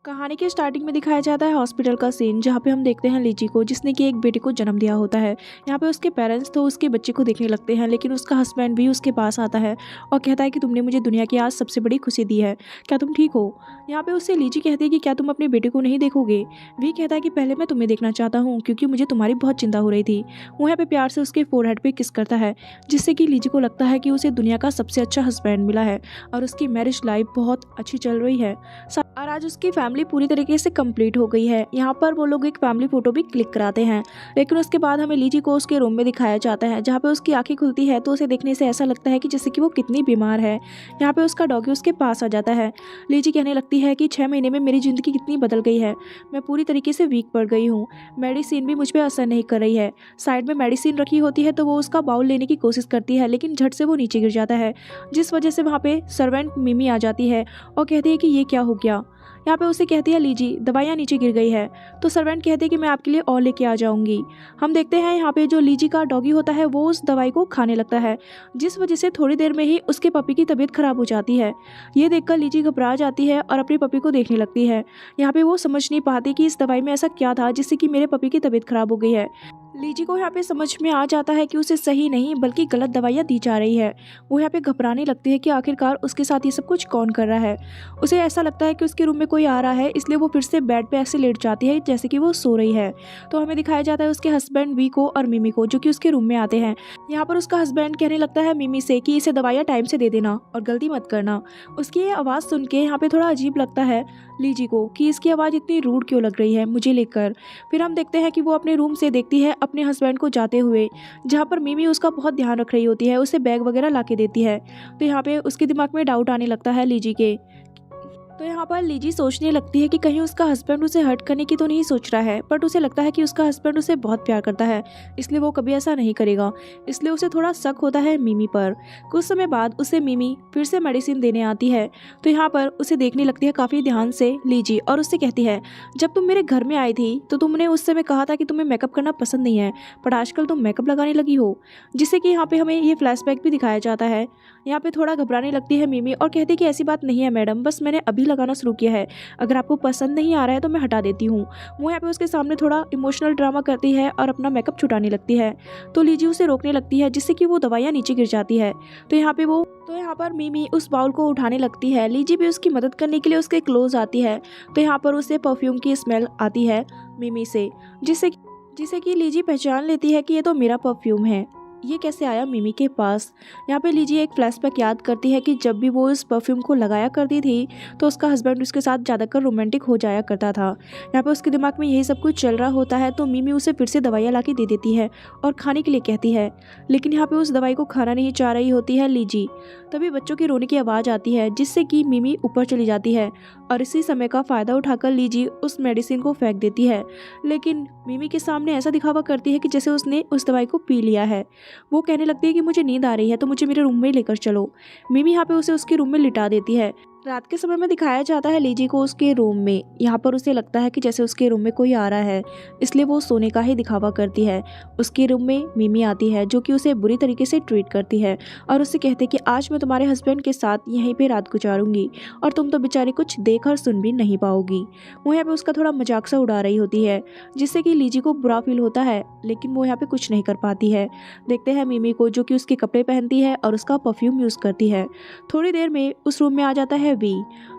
कहानी के स्टार्टिंग में दिखाया जाता है हॉस्पिटल का सीन, जहाँ पे हम देखते हैं लीची को, जिसने कि एक बेटे को जन्म दिया होता है। यहाँ पे उसके पेरेंट्स तो उसके बच्चे को देखने लगते हैं, लेकिन उसका हस्बैंड भी उसके पास आता है और कहता है कि तुमने मुझे दुनिया की आज सबसे बड़ी खुशी दी है, क्या तुम ठीक हो। यहाँ पे उससे लीची कहती है कि क्या तुम अपने बेटे को नहीं देखोगे। वी कहता है कि पहले मैं तुम्हें देखना चाहता हूँ, क्योंकि मुझे तुम्हारी बहुत चिंता हो रही थी। वो यहाँ पे प्यार से उसके फोरहेड पे किस करता है, जिससे कि लीची को लगता है कि उसे दुनिया का सबसे अच्छा हस्बैंड मिला है और उसकी मैरिज लाइफ बहुत अच्छी चल रही है। और आज उसकी फैमिली पूरी तरीके से कंप्लीट हो गई है। यहाँ पर वो लोग एक फैमिली फोटो भी क्लिक कराते हैं, लेकिन उसके बाद हमें लीची को उसके रूम में दिखाया जाता है, जहाँ पे उसकी आंखें खुलती है तो उसे देखने से ऐसा लगता है कि जैसे कि वो कितनी बीमार है। यहाँ पे उसका डॉगी उसके पास आ जाता है। लीची कहने लगती है कि 6 महीने में मेरी ज़िंदगी कितनी बदल गई है, मैं पूरी तरीके से वीक पड़ गई हूँ, मेडिसिन भी मुझ पर असर नहीं कर रही है। साइड में मेडिसिन रखी होती है तो वो उसका बाउल लेने की कोशिश करती है, लेकिन झट से वो नीचे गिर जाता है, जिस वजह से वहाँ पे सर्वेंट मिमी आ जाती है और कहती है कि ये क्या हो गया। यहाँ पे उसे कहती है लीजी दवाइयाँ नीचे गिर गई है, तो सर्वेंट कहते हैं कि मैं आपके लिए और लेके आ जाऊंगी। हम देखते हैं यहाँ पे जो लीजी का डॉगी होता है वो उस दवाई को खाने लगता है, जिस वजह से थोड़ी देर में ही उसके पपी की तबीयत खराब हो जाती है। ये देखकर लीजी घबरा जाती है और अपने पपी को देखने लगती है। यहाँ पे वो समझ नहीं पाती कि इस दवाई में ऐसा क्या था जिससे कि मेरे पपी की तबीयत खराब हो गई है। लीजी को यहाँ पे समझ में आ जाता है कि उसे सही नहीं बल्कि गलत दवाइयाँ दी जा रही है। वो यहाँ पे घबराने लगती है कि आखिरकार उसके साथ ये सब कुछ कौन कर रहा है। उसे ऐसा लगता है कि उसके रूम में कोई आ रहा है, इसलिए वो फिर से बेड पे ऐसे लेट जाती है जैसे कि वो सो रही है। तो हमें दिखाया जाता है उसके हस्बैंड वी को और मिमी को, जो कि उसके रूम में आते हैं। यहाँ पर उसका हस्बैंड कहने लगता है मिमी से कि इसे दवाइयाँ टाइम से दे देना और गलती मत करना। उसकी ये आवाज़ सुन के यहाँ पे थोड़ा अजीब लगता है लीजी को कि इसकी आवाज़ इतनी रूड क्यों लग रही है मुझे लेकर। फिर हम देखते हैं कि वो अपने रूम से देखती है अपने हस्बैंड को जाते हुए, जहाँ पर मिमी उसका बहुत ध्यान रख रही होती है, उसे बैग वगैरह ला के देती है। तो यहाँ पे उसके दिमाग में डाउट आने लगता है लीजी के। तो यहाँ पर लीजी सोचने लगती है कि कहीं उसका हस्बैंड उसे हर्ट करने की तो नहीं सोच रहा है, बट उसे लगता है कि उसका हस्बैंड उसे बहुत प्यार करता है, इसलिए वो कभी ऐसा नहीं करेगा। इसलिए उसे थोड़ा शक होता है मिमी पर। कुछ समय बाद उसे मिमी फिर से मेडिसिन देने आती है। तो यहाँ पर उसे देखने लगती है काफ़ी ध्यान से लीजी और उससे कहती है जब तुम मेरे घर में आई थी तो तुमने उस समय कहा था कि तुम्हें मेकअप करना पसंद नहीं है, पर आजकल तुम मेकअप लगाने लगी हो। जिससे कि यहाँ पे हमें ये फ्लैशबैक भी दिखाया जाता है। यहाँ पे थोड़ा घबराने लगती है मिमी और कहती है कि ऐसी बात नहीं है मैडम, बस मैंने अभी लगाना शुरू किया है, अगर आपको पसंद नहीं आ रहा है तो मैं हटा देती हूँ। वो यहाँ पे उसके सामने थोड़ा इमोशनल ड्रामा करती है और अपना मेकअप छुटाने लगती है। तो लीजी उसे रोकने लगती है, जिससे कि वो दवाइयाँ नीचे गिर जाती है। तो यहाँ पर मिमी उस बाउल को उठाने लगती है। लीजी भी उसकी मदद करने के लिए उसके क्लोज आती है। तो यहाँ पर उसे परफ्यूम की स्मेल आती है मिमी से, जिससे कि लीजी पहचान लेती है कि ये तो मेरा परफ्यूम है, ये कैसे आया मिमी के पास। यहाँ पे लीजी एक फ्लैशबैक याद करती है कि जब भी वो इस परफ्यूम को लगाया करती थी तो उसका हस्बैंड उसके साथ ज़्यादातर रोमांटिक हो जाया करता था। यहाँ पे उसके दिमाग में यही सब कुछ चल रहा होता है। तो मिमी उसे फिर से दवाइयाँ ला के दे देती है और खाने के लिए कहती है, लेकिन यहाँ पे उस दवाई को खाना नहीं चाह रही होती है लीजी। तभी बच्चों की रोने की आवाज़ आती है, जिससे कि मिमी ऊपर चली जाती है और इसी समय का फ़ायदा उठाकर लीजी उस मेडिसिन को फेंक देती है। लेकिन मिमी के सामने ऐसा दिखावा करती है कि जैसे उसने उस दवाई को पी लिया है। वो कहने लगती है कि मुझे नींद आ रही है तो मुझे मेरे रूम में लेकर चलो। मिमी यहाँ पे उसे उसके रूम में लिटा देती है। रात के समय में दिखाया जाता है लीजी को उसके रूम में। यहाँ पर उसे लगता है कि जैसे उसके रूम में कोई आ रहा है, इसलिए वो सोने का ही दिखावा करती है। उसके रूम में मिमी आती है, जो कि उसे बुरी तरीके से ट्रीट करती है और उससे कहते कि आज मैं तुम्हारे हस्बैंड के साथ यहीं पे रात गुजारूंगी और तुम तो बेचारी कुछ देख और सुन भी नहीं पाओगी। वो यहाँ पे उसका थोड़ा मजाक सा उड़ा रही होती है, जिससे कि लीजी को बुरा फील होता है, लेकिन वो यहाँ पे कुछ नहीं कर पाती है। देखते हैं मिमी को, जो कि उसके कपड़े पहनती है और उसका परफ्यूम यूज़ करती है। थोड़ी देर में उस रूम में आ जाता है वी,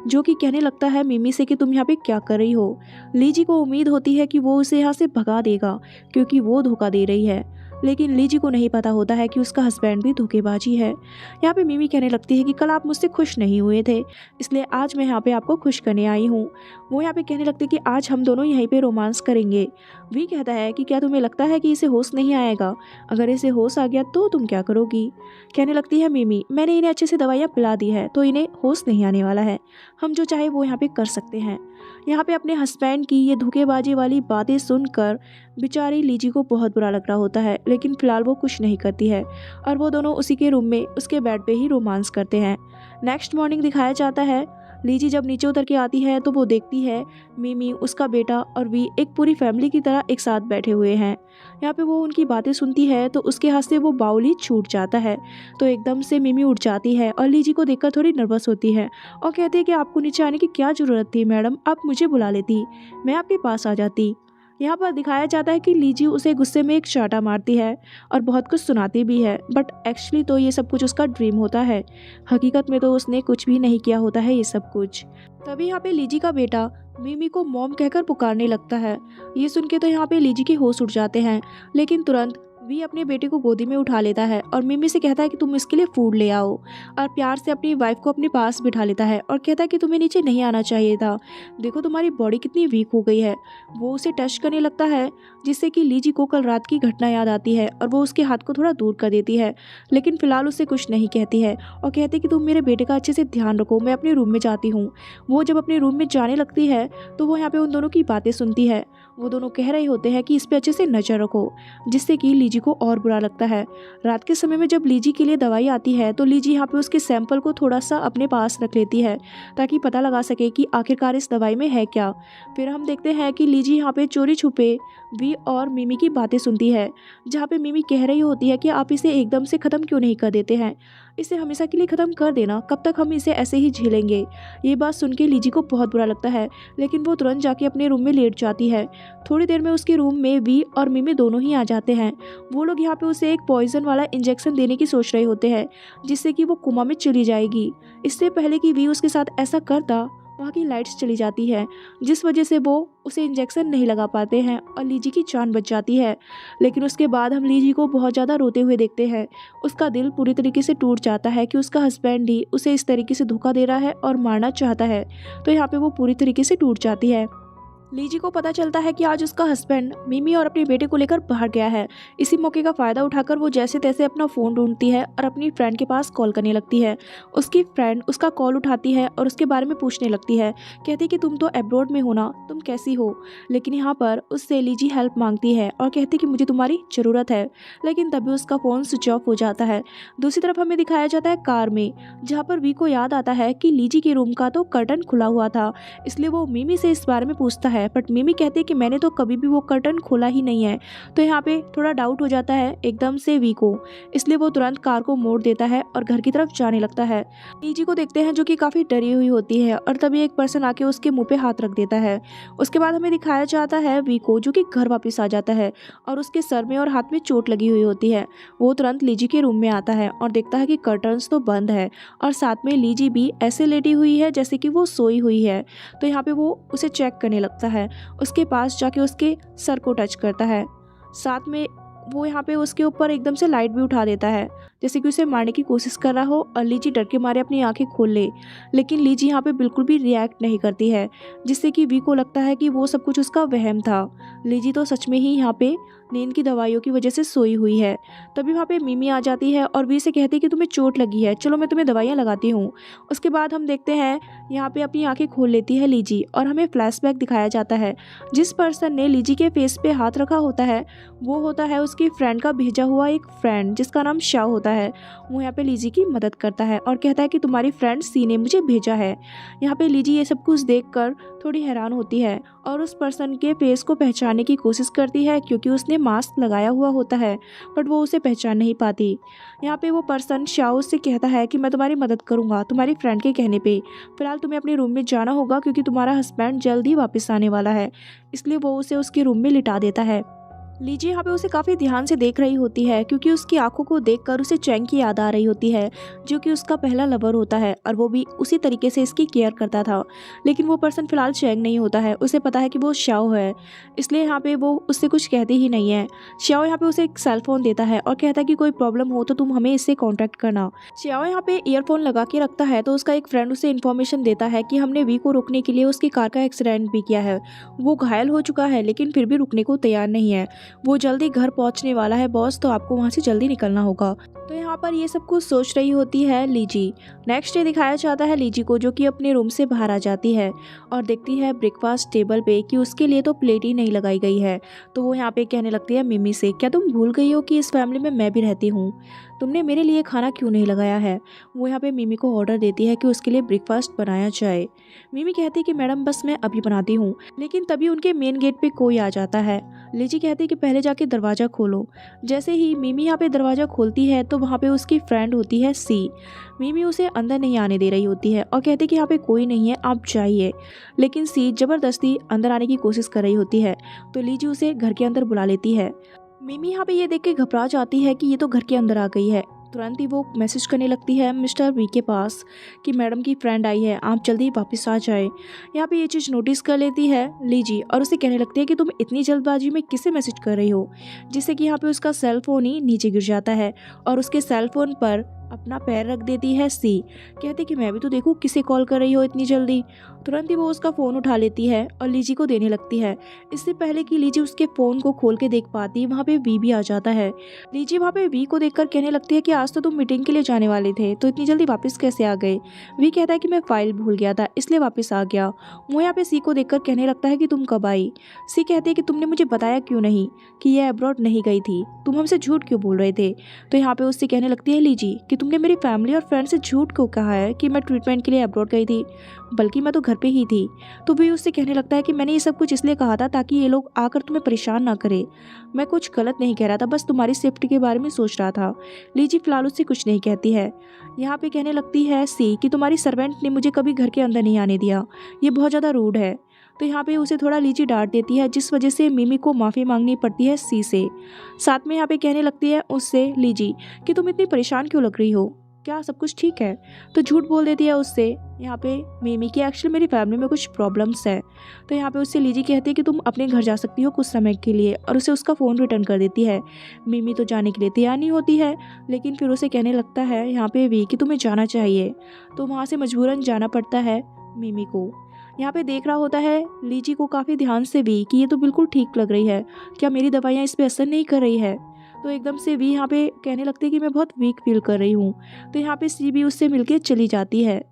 जो कि कहने लगता है मिमी से कि तुम यहाँ पे क्या कर रही हो। लीजी को उम्मीद होती है कि वो उसे यहाँ से भगा देगा, क्योंकि वो धोखा दे रही है, लेकिन लीजी को नहीं पता होता है कि उसका हस्बैंड भी धोखेबाजी है। यहाँ पे मिमी कहने लगती है कि कल आप मुझसे खुश नहीं हुए थे, इसलिए आज मैं यहाँ पे आपको खुश करने आई हूँ। वो यहाँ पे कहने लगती है कि आज हम दोनों यहीं पे रोमांस करेंगे। वी कहता है कि क्या तुम्हें लगता है कि इसे होश नहीं आएगा, अगर इसे होश आ गया तो तुम क्या करोगी। कहने लगती है मिमी, मैंने इन्हें अच्छे से दवाइयाँ पिला दी है तो इन्हें होश नहीं आने वाला है, हम जो चाहे वो यहाँ पे कर सकते हैं। यहाँ पे अपने हस्बैंड की ये धोखेबाजी वाली बातें सुनकर बेचारी लीजी को बहुत बुरा लग रहा होता है, लेकिन फिलहाल वो कुछ नहीं करती है और वो दोनों उसी के रूम में उसके बेड पे ही रोमांस करते हैं। नेक्स्ट मॉर्निंग दिखाया जाता है लीजी जब नीचे उतर के आती है तो वो देखती है मिमी, उसका बेटा और वी एक पूरी फैमिली की तरह एक साथ बैठे हुए हैं। यहाँ पे वो उनकी बातें सुनती है तो उसके हाथ से वो बाउल ही छूट जाता है। तो एकदम से मिमी उठ जाती है और लीजी को देखकर थोड़ी नर्वस होती है और कहती है कि आपको नीचे आने की क्या ज़रूरत थी मैडम, आप मुझे बुला लेती, मैं आपके पास आ जाती। यहाँ पर दिखाया जाता है कि लीजी उसे गुस्से में एक चांटा मारती है और बहुत कुछ सुनाती भी है, बट एक्चुअली तो ये सब कुछ उसका ड्रीम होता है। हकीकत में तो उसने कुछ भी नहीं किया होता है ये सब कुछ। तभी यहाँ पे लीजी का बेटा मिमी को मॉम कहकर पुकारने लगता है। ये सुन के तो यहाँ पे लीजी के होश उड़ जाते हैं, लेकिन तुरंत वी अपने बेटे को गोदी में उठा लेता है और मिमी से कहता है कि तुम इसके लिए फूड ले आओ, और प्यार से अपनी वाइफ को अपने पास बिठा लेता है और कहता है कि तुम्हें नीचे नहीं आना चाहिए था, देखो तुम्हारी बॉडी कितनी वीक हो गई है। वो उसे टच करने लगता है जिससे कि लीजी को कल रात की घटना याद आती है और वो उसके हाथ को थोड़ा दूर कर देती है, लेकिन फिलहाल उसे कुछ नहीं कहती है और कहती है कि तुम मेरे बेटे का अच्छे से ध्यान रखो, मैं अपने रूम में जाती हूँ। वो जब अपने रूम में जाने लगती है तो वो यहाँ पे उन दोनों की बातें सुनती है। वो दोनों कह रहे होते हैं कि इस पे अच्छे से नज़र रखो, जिससे कि लीजी को और बुरा लगता है। रात के समय में जब लीजी के लिए दवाई आती है तो लीजी यहाँ पे उसके सैंपल को थोड़ा सा अपने पास रख लेती है ताकि पता लगा सके कि आखिरकार इस दवाई में है क्या। फिर हम देखते हैं कि लीजी यहाँ पे चोरी छुपे वी और मिमी की बातें सुनती है, जहाँ पे मिमी कह रही होती है कि आप इसे एकदम से ख़त्म क्यों नहीं कर देते हैं, इसे हमेशा के लिए ख़त्म कर देना, कब तक हम इसे ऐसे ही झेलेंगे। ये बात सुन के लीजी को बहुत बुरा लगता है, लेकिन वो तुरंत जाके अपने रूम में लेट जाती है। थोड़ी देर में उसके रूम में वी और मिमी दोनों ही आ जाते हैं। वो लोग यहाँ पे उसे एक पॉइजन वाला इंजेक्शन देने की सोच रहे होते हैं जिससे कि वो कोमा में चली जाएगी। इससे पहले कि वी उसके साथ ऐसा करता, वहाँ की लाइट्स चली जाती है जिस वजह से वो उसे इंजेक्शन नहीं लगा पाते हैं और लीजी की जान बच जाती है। लेकिन उसके बाद हम लीजी को बहुत ज़्यादा रोते हुए देखते हैं। उसका दिल पूरी तरीके से टूट जाता है कि उसका हस्बैंड ही उसे इस तरीके से धोखा दे रहा है और मारना चाहता है, तो यहाँ पे वो पूरी तरीके से टूट जाती है। लीजी को पता चलता है कि आज उसका हस्बैंड मिमी और अपने बेटे को लेकर बाहर गया है। इसी मौके का फ़ायदा उठाकर वो जैसे तैसे अपना फ़ोन ढूंढती है और अपनी फ्रेंड के पास कॉल करने लगती है। उसकी फ्रेंड उसका कॉल उठाती है और उसके बारे में पूछने लगती है, कहती कि तुम तो अब्रॉड में हो ना, तुम कैसी हो। लेकिन यहाँ पर उससे लीजी हेल्प मांगती है और कहती कि मुझे तुम्हारी ज़रूरत है, लेकिन तभी उसका फ़ोन स्विच ऑफ हो जाता है। दूसरी तरफ हमें दिखाया जाता है कार में, जहाँ पर वी को याद आता है कि लीजी के रूम का तो कर्टन खुला हुआ था, इसलिए वो मिमी से इस बारे में पूछता है, बट मिमी कहती है कि मैंने तो कभी भी वो कर्टन खोला ही नहीं है। तो यहाँ पे थोड़ा डाउट हो जाता है एकदम से वी को, इसलिए वो तुरंत कार को मोड़ देता है और घर की तरफ जाने लगता है। लीजी को देखते हैं जो कि काफ़ी डरी हुई होती है और तभी एक पर्सन आके उसके मुंह पे हाथ रख देता है। उसके बाद हमें दिखाया जाता है वी को जो कि घर वापस आ जाता है और उसके सर में और हाथ में चोट लगी हुई होती है। वो तुरंत लीजी के रूम में आता है और देखता है कि कर्टन्स तो बंद है और साथ में लीजी भी ऐसे लेटी हुई है जैसे कि वो सोई हुई है। तो यहाँ पे वो उसे चेक करने लगता है, उसके पास जाके उसके सर को टच करता है, साथ में वो यहाँ पे उसके ऊपर एकदम से लाइट भी उठा देता है जैसे कि उसे मारने की कोशिश कर रहा हो और लीजी डर के मारे अपनी आंखें खोल ले। लेकिन लीजी यहाँ पे बिल्कुल भी रिएक्ट नहीं करती है, जिससे कि वी को लगता है कि वो सब कुछ उसका वहम था। लीजी तो सच में ही यहाँ पे नींद की दवाइयों की वजह से सोई हुई है। तभी वहाँ पे मिमी आ जाती है और वी से कहती है कि तुम्हें चोट लगी है, चलो मैं तुम्हें दवाइयाँ लगाती हूँ। उसके बाद हम देखते हैं यहाँ पे अपनी आंखें खोल लेती है लीजी और हमें फ्लैशबैक दिखाया जाता है। जिस पर्सन ने लीजी के फेस पे हाथ रखा होता है वो होता है उसकी फ्रेंड का भेजा हुआ एक फ्रेंड जिसका नाम शाह होता है। वो यहाँ पे लीजी की मदद करता है और कहता है कि तुम्हारी फ्रेंड सी ने मुझे भेजा है। यहाँ पे लीजी ये सब कुछ देखकर थोड़ी हैरान होती है और उस पर्सन के फेस को पहचानने की कोशिश करती है क्योंकि उसने मास्क लगाया हुआ होता है, बट वो उसे पहचान नहीं पाती। यहाँ पे वो पर्सन शाह से कहता है कि मैं तुम्हारी मदद करूँगा तुम्हारी फ्रेंड के कहने पे, फिलहाल तुम्हें अपने रूम में जाना होगा क्योंकि तुम्हारा हस्बैंड जल्द ही वापस आने वाला है। इसलिए वो उसे उसके रूम में लिटा देता है। लीजी यहाँ पे उसे काफ़ी ध्यान से देख रही होती है क्योंकि उसकी आंखों को देखकर उसे चैंग की याद आ रही होती है जो कि उसका पहला लवर होता है और वो भी उसी तरीके से इसकी केयर करता था। लेकिन वो पर्सन फिलहाल चैंग नहीं होता है, उसे पता है कि वो श्याओ है, इसलिए यहाँ पे वो उससे कुछ कहती ही नहीं है। श्याओ यहाँ पे उसे एक सेल फोन देता है और कहता है कि कोई प्रॉब्लम हो तो तुम हमें इससे कॉन्टैक्ट करना। श्याओ यहाँ पे ईयरफोन लगा के रखता है तो उसका एक फ्रेंड उसे इन्फॉर्मेशन देता है कि हमने वी को रोकने के लिए उसकी कार का एक्सीडेंट भी किया है। वो घायल हो चुका है लेकिन फिर भी रुकने को तैयार नहीं है, वो जल्दी घर पहुंचने वाला है बॉस, तो आपको वहां से जल्दी निकलना होगा। तो यहाँ पर ये सब कुछ सोच रही होती है लीजी। नेक्स्ट डे दिखाया जाता है लीजी को जो कि अपने रूम से बाहर आ जाती है और देखती है ब्रेकफास्ट टेबल पे कि उसके लिए तो प्लेट ही नहीं लगाई गई है। तो वो यहाँ पे कहने लगती है मिमी से, क्या तुम भूल गई हो कि इस फैमिली में मैं भी रहती हूँ। तुमने मेरे लिए खाना क्यों नहीं लगाया है। वो यहाँ पे मिमी को ऑर्डर देती है कि उसके लिए ब्रेकफास्ट बनाया जाए। मिमी कहती है कि मैडम बस मैं अभी बनाती हूँ। लेकिन तभी उनके मेन गेट पे कोई आ जाता है। लीजी कहती है कि पहले जाके दरवाज़ा खोलो। जैसे ही मिमी यहाँ पे दरवाज़ा खोलती है तो वहाँ पे उसकी फ्रेंड होती है सी। मिमी उसे अंदर नहीं आने दे रही होती है और कहती है कि यहाँ पे कोई नहीं है, आप जाइए। लेकिन सी ज़बरदस्ती अंदर आने की कोशिश कर रही होती है तो लीजी उसे घर के अंदर बुला लेती है। मिमी यहाँ पे ये देख के घबरा जाती है कि ये तो घर के अंदर आ गई है। तुरंत ही वो मैसेज करने लगती है मिस्टर वी के पास कि मैडम की फ्रेंड आई है, आप जल्दी वापस आ जाए। यहाँ पे ये चीज़ नोटिस कर लेती है लीजी और उसे कहने लगती है कि तुम इतनी जल्दबाजी में किसे मैसेज कर रही हो, जिससे कि यहाँ पे उसका सेल फोन ही नीचे गिर जाता है और उसके सेल फोन पर अपना पैर रख देती है सी। कहती कि मैं भी तो देखूँ किसे कॉल कर रही हो इतनी जल्दी। तुरंत ही वो उसका फ़ोन उठा लेती है और लीजी को देने लगती है। इससे पहले कि लीजी उसके फ़ोन को खोल के देख पाती वहाँ पे वी भी आ जाता है। लीजी वहाँ पे वी को देखकर कहने लगती है कि आज तो तुम मीटिंग के लिए जाने वाले थे तो इतनी जल्दी वापस कैसे आ गए। वी कहता है कि मैं फ़ाइल भूल गया था इसलिए वापस आ गया। वो यहाँ पे सी को देखकर कहने लगता है कि तुम कब आई। सी कहती है कि तुमने मुझे बताया क्यों नहीं कि यह अब्रॉड नहीं गई थी, तुम हमसे झूठ क्यों बोल रहे थे। तो यहाँ पे उससे कहने लगती है लीजी कि तुमने मेरी फैमिली और फ्रेंड से झूठ क्यों कहा है कि मैं ट्रीटमेंट के लिए अब्रॉड गई थी, बल्कि मैं तो घर पे ही थी। तो भी उससे कहने लगता है कि मैंने ये सब कुछ इसलिए कहा था ताकि ये लोग आकर तुम्हें परेशान ना करें। मैं कुछ गलत नहीं कह रहा था, बस तुम्हारी सेफ्टी के बारे में सोच रहा था। लीजी फिलहाल उससे कुछ नहीं कहती है। यहाँ पे कहने लगती है सी कि तुम्हारी सर्वेंट ने मुझे कभी घर के अंदर नहीं आने दिया, ये बहुत ज़्यादा रूड है। तो यहाँ पे उसे थोड़ा लीजी डांट देती है जिस वजह से मिमी को माफ़ी मांगनी पड़ती है सी से। साथ में यहाँ पे कहने लगती है उससे लीजी कि तुम इतनी परेशान क्यों लग रही हो, क्या सब कुछ ठीक है। तो झूठ बोल देती है उससे यहाँ पे मिमी की एक्चुअली मेरी फैमिली में कुछ प्रॉब्लम्स है। तो यहाँ पे उससे लीजी कहती है कि तुम अपने घर जा सकती हो कुछ समय के लिए और उसे उसका फ़ोन रिटर्न कर देती है। मिमी तो जाने के लिए तैयार नहीं होती है, लेकिन फिर उसे कहने लगता है यहाँ पे वी कि तुम्हें जाना चाहिए। तो वहाँ से मजबूरन जाना पड़ता है मिमी को। यहाँ पे देख रहा होता है लीजी को काफ़ी ध्यान से वी कि ये तो बिल्कुल ठीक लग रही है, क्या मेरी दवाइयाँ इस पर असर नहीं कर रही है। तो एकदम से वी यहाँ पे कहने लगती है कि मैं बहुत वीक फील कर रही हूँ। तो यहाँ पे सी भी उससे मिलके चली जाती है।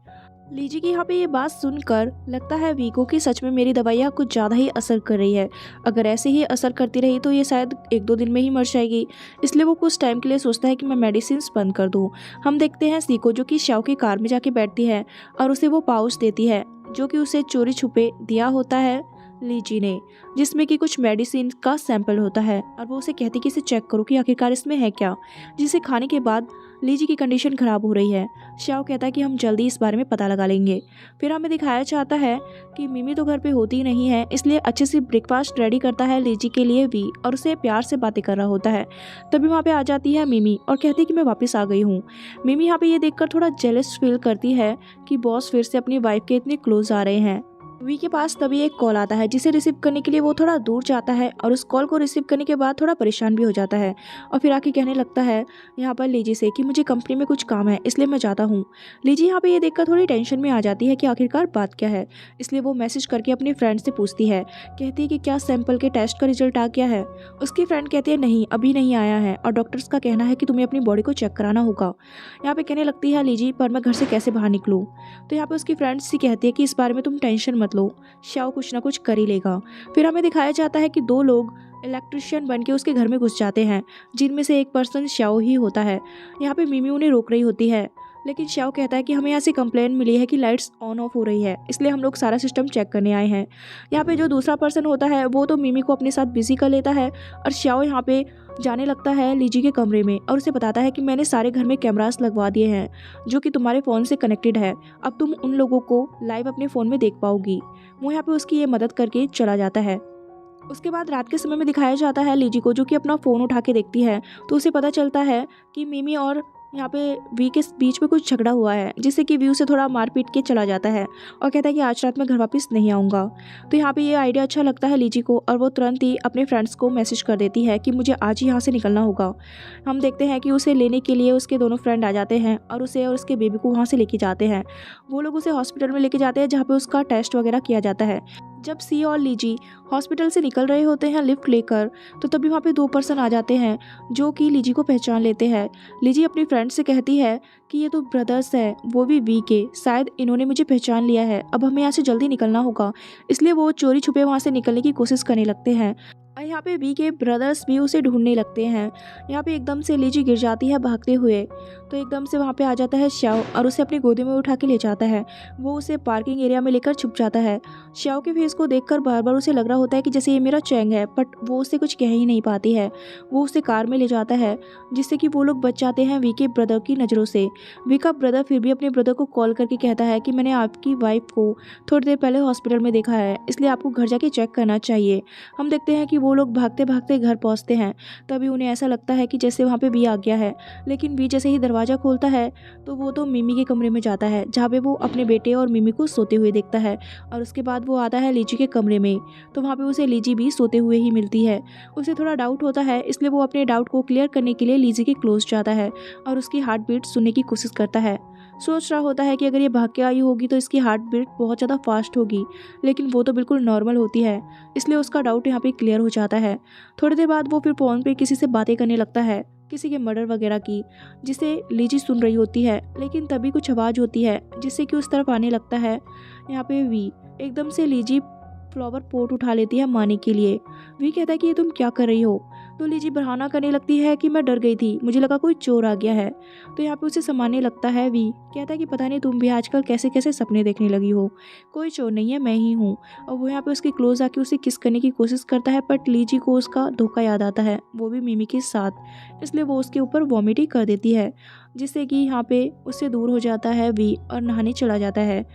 लीजी की यहाँ पे ये बात सुनकर लगता है वी को कि सच में मेरी दवाइयाँ कुछ ज़्यादा ही असर कर रही है, अगर ऐसे ही असर करती रही तो ये शायद 1-2 दिन में ही मर जाएगी। इसलिए वो कुछ टाइम के लिए सोचता है कि मैं मेडिसिन बंद कर दूँ। हम देखते हैं सी को जो कि श्याओ की कार में जाके बैठती है और उसे वो पाउच देती है जो कि उसे चोरी छुपे दिया होता है लीजी ने, जिसमें कि कुछ मेडिसिन का सैंपल होता है और वो उसे कहती कि इसे चेक करो कि आखिरकार इसमें है क्या, जिसे खाने के बाद लीजी की कंडीशन ख़राब हो रही है। श्याओ कहता है कि हम जल्दी इस बारे में पता लगा लेंगे। फिर हमें दिखाया चाहता है कि मिमी तो घर पे होती ही नहीं है, इसलिए अच्छे से ब्रेकफास्ट रेडी करता है लीजी के लिए भी और उसे प्यार से बातें कर रहा होता है। तभी वहाँ पे आ जाती है मिमी और कहती है कि मैं वापस आ गई हूँ। मिमी यहाँ पे ये देखकर थोड़ा जेलस फील करती है कि बॉस फिर से अपनी वाइफ के इतने क्लोज आ रहे हैं। वी के पास तभी एक कॉल आता है जिसे रिसीव करने के लिए वो थोड़ा दूर जाता है और उस कॉल को रिसीव करने के बाद थोड़ा परेशान भी हो जाता है और फिर आके कहने लगता है यहाँ पर लीजी से कि मुझे कंपनी में कुछ काम है इसलिए मैं जाता हूँ। लीजी यहाँ पे ये देखकर थोड़ी टेंशन में आ जाती है कि आखिरकार बात क्या है, इसलिए वो मैसेज करके अपनी फ्रेंड से पूछती है, कहती है कि क्या सैंपल के टेस्ट का रिजल्ट आ गया है। उसकी फ्रेंड कहती है नहीं अभी नहीं आया है और डॉक्टर्स का कहना है कि तुम्हें अपनी बॉडी को चेक कराना होगा। यहाँ पे कहने लगती है लीजी पर मैं घर से कैसे बाहर निकलूँ। तो यहाँ पे उसकी फ्रेंड सी कहती है कि इस बारे में तुम टेंशन मत लो, श्याओ कुछ ना कुछ कर ही लेगा। फिर हमें दिखाया जाता है कि 2 लोग इलेक्ट्रिशियन बनके उसके घर में घुस जाते हैं, जिनमें से एक पर्सन श्याओ ही होता है। यहाँ पे मिमी उन्हें रोक रही होती है, लेकिन श्याओ कहता है कि हमें यहाँ से कंप्लेन मिली है कि लाइट्स ऑन ऑफ हो रही है, इसलिए हम लोग सारा सिस्टम चेक करने आए हैं। यहाँ पे जो दूसरा पर्सन होता है वो तो मिमी को अपने साथ बिजी कर लेता है और श्याओ यहाँ पे जाने लगता है लीजी के कमरे में और उसे बताता है कि मैंने सारे घर में कैमरास लगवा दिए हैं जो कि तुम्हारे फ़ोन से कनेक्टेड है, अब तुम उन लोगों को लाइव अपने फ़ोन में देख पाओगी। वो यहाँ पे उसकी ये मदद करके चला जाता है। उसके बाद रात के समय में दिखाया जाता है लीजी को जो कि अपना फ़ोन उठा के देखती है तो उसे पता चलता है कि मिमी और यहाँ पे वी के बीच में कुछ झगड़ा हुआ है, जिससे कि वी उसे थोड़ा मार पीट के चला जाता है और कहता है कि आज रात में घर वापस नहीं आऊँगा। तो यहाँ पे ये आइडिया अच्छा लगता है लीजी को और वो तुरंत ही अपने फ्रेंड्स को मैसेज कर देती है कि मुझे आज ही यहाँ से निकलना होगा। हम देखते हैं कि उसे लेने के लिए उसके दोनों फ्रेंड आ जाते हैं और उसे और उसके बेबी को वहाँ से लेके जाते हैं। वो लोग उसे हॉस्पिटल में लेके जाते हैं जहाँ पे उसका टेस्ट वगैरह किया जाता है। जब सी और लीजी हॉस्पिटल से निकल रहे होते हैं लिफ्ट लेकर तो तभी वहाँ पे 2 पर्सन आ जाते हैं जो कि लीजी को पहचान लेते हैं। लीजी अपनी फ्रेंड से कहती है कि ये तो ब्रदर्स है, वो भी वी के, शायद इन्होंने मुझे पहचान लिया है, अब हमें यहाँ से जल्दी निकलना होगा। इसलिए वो चोरी छुपे वहाँ से निकलने की कोशिश करने लगते हैं। और और यहाँ पे वी के ब्रदर्स भी उसे ढूंढने लगते हैं। यहाँ पे एकदम से लीजी गिर जाती है भागते हुए, तो एकदम से वहाँ पे आ जाता है श्याओ और उसे अपनी गोदी में उठा के ले जाता है। वो उसे पार्किंग एरिया में लेकर छुप जाता है। श्याओ के फेस को देखकर बार बार उसे लग रहा होता है कि जैसे ये मेरा चैंग है, बट वो उससे कुछ कह ही नहीं पाती है। वो उसे कार में ले जाता है जिससे कि वो लोग बच जाते हैं वी के ब्रदर की नज़रों से। वी का ब्रदर फिर भी अपने ब्रदर को कॉल करके कहता है कि मैंने आपकी वाइफ को थोड़ी देर पहले हॉस्पिटल में देखा है, इसलिए आपको घर जाके चेक करना चाहिए। हम देखते हैं कि वो लोग भागते भागते घर पहुंचते हैं। तभी उन्हें ऐसा लगता है कि जैसे वहाँ पे वी आ गया है, लेकिन वी जैसे ही दरवाज़ा खोलता है तो वो तो मिमी के कमरे में जाता है, जहाँ पे वो अपने बेटे और मिमी को सोते हुए देखता है। और उसके बाद वो आता है लीजी के कमरे में, तो वहाँ पे उसे लीजी भी सोते हुए ही मिलती है। उसे थोड़ा डाउट होता है, इसलिए वो अपने डाउट को क्लियर करने के लिए लीजी के क्लोज जाता है और उसकी हार्ट बीट सुनने की कोशिश करता है। सोच रहा होता है कि अगर ये भाग के आई होगी तो इसकी हार्ट बीट बहुत ज़्यादा फास्ट होगी, लेकिन वो तो बिल्कुल नॉर्मल होती है, इसलिए उसका डाउट यहाँ पे क्लियर हो जाता है। थोड़ी देर बाद वो फिर फ़ोन पे किसी से बातें करने लगता है, किसी के मर्डर वगैरह की, जिसे लीजी सुन रही होती है। लेकिन तभी कुछ आवाज़ होती है जिससे कि उस तरफ आने लगता है यहाँ पे वी। एकदम से लीजी फ्लावर पॉट उठा लेती है मारने के लिए। वी कहता है कि ये तुम क्या कर रही हो, तो लीजी बहाना करने लगती है कि मैं डर गई थी, मुझे लगा कोई चोर आ गया है। तो यहाँ पे उसे संभालने लगता है वी। कहता है कि पता नहीं तुम भी आजकल कैसे कैसे सपने देखने लगी हो, कोई चोर नहीं है, मैं ही हूँ। और वो यहाँ पे उसके क्लोज आके उसे किस करने की कोशिश करता है, बट लीजी को उसका धोखा याद आता है, वो भी मिमी के साथ, इसलिए वो उसके ऊपर वॉमिट ही कर देती है, जिससे कि यहाँ पे उससे दूर हो जाता है वी और नहाने चला जाता है।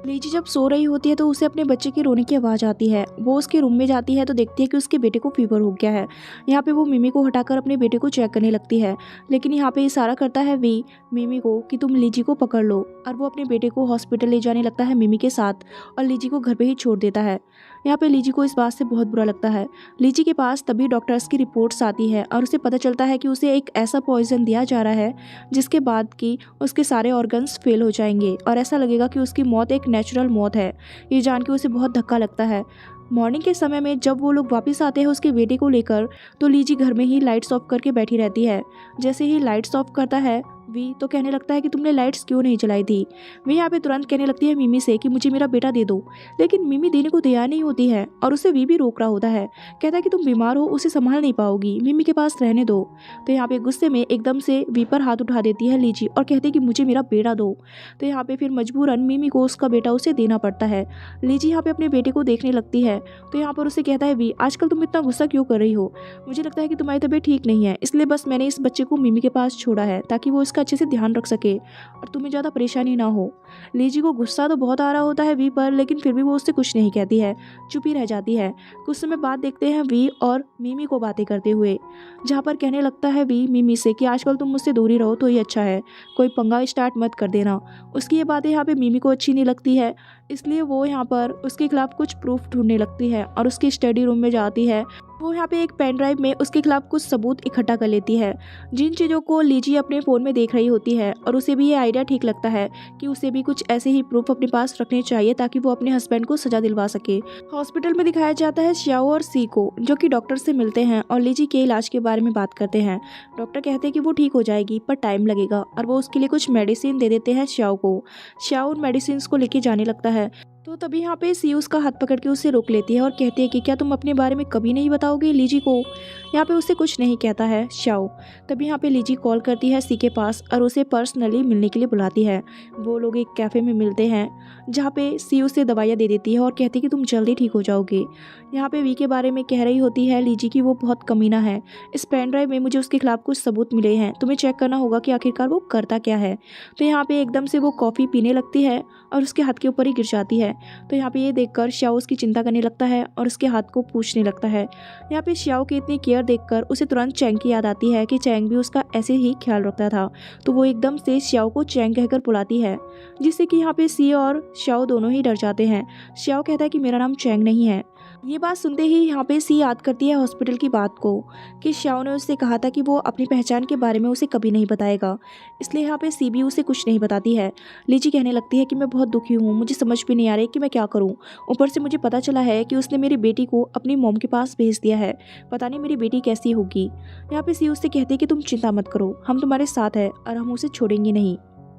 लीजी जब सो रही होती है तो उसे अपने बच्चे के रोने की आवाज़ आती है। वो उसके रूम में जाती है तो देखती है कि उसके बेटे को फीवर हो गया है। यहाँ पे वो मिमी को हटाकर अपने बेटे को चेक करने लगती है, लेकिन यहाँ पे इशारा करता है वी मिमी को कि तुम लीजी को पकड़ लो, और वो अपने बेटे को हॉस्पिटल ले जाने लगता है मिमी के साथ और लीजी को घर पर ही छोड़ देता है। यहाँ पे लीजी को इस बात से बहुत बुरा लगता है। लीजी के पास तभी डॉक्टर्स की रिपोर्ट्स आती है और उसे पता चलता है कि उसे एक ऐसा पॉइजन दिया जा रहा है जिसके बाद कि उसके सारे ऑर्गन्स फेल हो जाएंगे और ऐसा लगेगा कि उसकी मौत एक नेचुरल मौत है। ये जान के उसे बहुत धक्का लगता है। मॉर्निंग के समय में जब वो लोग वापस आते हैं उसके बेटे को लेकर, तो लीजी घर में ही लाइट्स ऑफ करके बैठी रहती है। जैसे ही लाइट्स ऑफ करता है वी तो कहने लगता है कि तुमने लाइट्स क्यों नहीं जलाई थी। वी यहाँ पे तुरंत कहने लगती है मिमी से कि मुझे मेरा बेटा दे दो, लेकिन मिमी देने को तैयार नहीं होती है और उसे वी भी रोक रहा होता है। कहता है कि तुम बीमार हो, उसे संभाल नहीं पाओगी, मिमी के पास रहने दो। तो यहाँ पे गुस्से में एकदम से वी पर हाथ उठा देती है लीजी और कहती है कि मुझे मेरा बेटा दो। तो यहाँ पे फिर मजबूरन मिमी को उसका बेटा उसे देना पड़ता है। लीजी यहाँ पे अपने बेटे को देखने लगती है, तो यहाँ पर उसे कहता है वी आजकल तुम इतना गुस्सा क्यों कर रही हो, मुझे लगता है कि तुम्हारी तबीयत ठीक नहीं है, इसलिए बस मैंने इस बच्चे को मिमी के पास छोड़ा है ताकि वो इसका अच्छे से ध्यान रख सके और तुम्हें ज़्यादा परेशानी ना हो। लीजी को गुस्सा तो बहुत आ रहा होता है वी पर, लेकिन फिर भी वो उससे कुछ नहीं कहती है, चुप ही रह जाती है। कुछ समय बाद देखते हैं वी और मिमी को बातें करते हुए, जहाँ पर कहने लगता है वी मिमी से कि आजकल तुम मुझसे दूरी रहो तो ही अच्छा है, कोई पंगा स्टार्ट मत कर देना। उसकी ये बातें यहाँ पे मिमी को अच्छी नहीं लगती है, इसलिए वो यहाँ पर उसके खिलाफ कुछ प्रूफ ढूंढने लगती है और उसके स्टडी रूम में जाती है। वो यहाँ पे एक पेन ड्राइव में उसके खिलाफ कुछ सबूत इकट्ठा कर लेती है, जिन चीज़ों को लीजी अपने फ़ोन में देख रही होती है, और उसे भी ये आइडिया ठीक लगता है कि उसे भी कुछ ऐसे ही प्रूफ अपने पास रखने चाहिए ताकि वो अपने हस्बैंड को सजा दिलवा सके। हॉस्पिटल में दिखाया जाता है श्याओ और सी को, जो कि डॉक्टर से मिलते हैं और लीजी के इलाज के बारे में बात करते हैं। डॉक्टर कहते हैं कि वो ठीक हो जाएगी पर टाइम लगेगा, और वो उसके लिए कुछ मेडिसिन दे देते हैं श्याओ को। श्याओ उन मेडिसिन को लेके जाने लगता है, तो तभी यहाँ पे सी उसका हाथ पकड़ के उसे रोक लेती है और कहती है कि क्या तुम अपने बारे में कभी नहीं बताओगे लीजी को। यहाँ पे उसे कुछ नहीं कहता है श्याओ। तभी यहाँ पे लीजी कॉल करती है सी के पास और उसे पर्सनली मिलने के लिए बुलाती है। वो लोग एक कैफ़े में मिलते हैं, जहाँ पे सी उसे दवाइयाँ दे देती है और कहती है कि तुम जल्दी ठीक हो जाओगे। यहाँ पे वी के बारे में कह रही होती है लीजी की वो बहुत कमीना है, इस पेन ड्राइव में मुझे उसके खिलाफ कुछ सबूत मिले हैं, तुम्हें चेक करना होगा कि आखिरकार वो करता क्या है। तो यहाँ पे एकदम से वो कॉफ़ी पीने लगती है और उसके हाथ के ऊपर ही गिर जाती है। तो यहाँ पे ये देखकर श्याओ उसकी चिंता करने लगता है और उसके हाथ को पूछने लगता है। यहाँ पे श्याओ की इतनी केयर देखकर उसे तुरंत चैंग की याद आती है कि चैंग भी उसका ऐसे ही ख्याल रखता था, तो वो एकदम से श्याओ को चैंग कहकर बुलाती है, जिससे कि यहाँ पे सी और श्याओ दोनों ही डर जाते हैं। श्याओ कहता है कि मेरा नाम चैंग नहीं है। ये बात सुनते ही यहाँ पे सी याद करती है हॉस्पिटल की बात को, कि श्याओ ने उससे कहा था कि वो अपनी पहचान के बारे में उसे कभी नहीं बताएगा, इसलिए यहाँ पे सी भी उसे कुछ नहीं बताती है। लीजी कहने लगती है कि मैं बहुत दुखी हूँ, मुझे समझ भी नहीं आ रही कि मैं क्या करूँ। ऊपर से मुझे पता चला है कि उसने मेरी बेटी को अपनी मॉम के पास भेज दिया है, पता नहीं मेरी बेटी कैसी होगी। यहाँ पे सी उससे कहती है कि तुम चिंता मत करो, हम तुम्हारे साथ हैं और हम उसे छोड़ेंगे नहीं।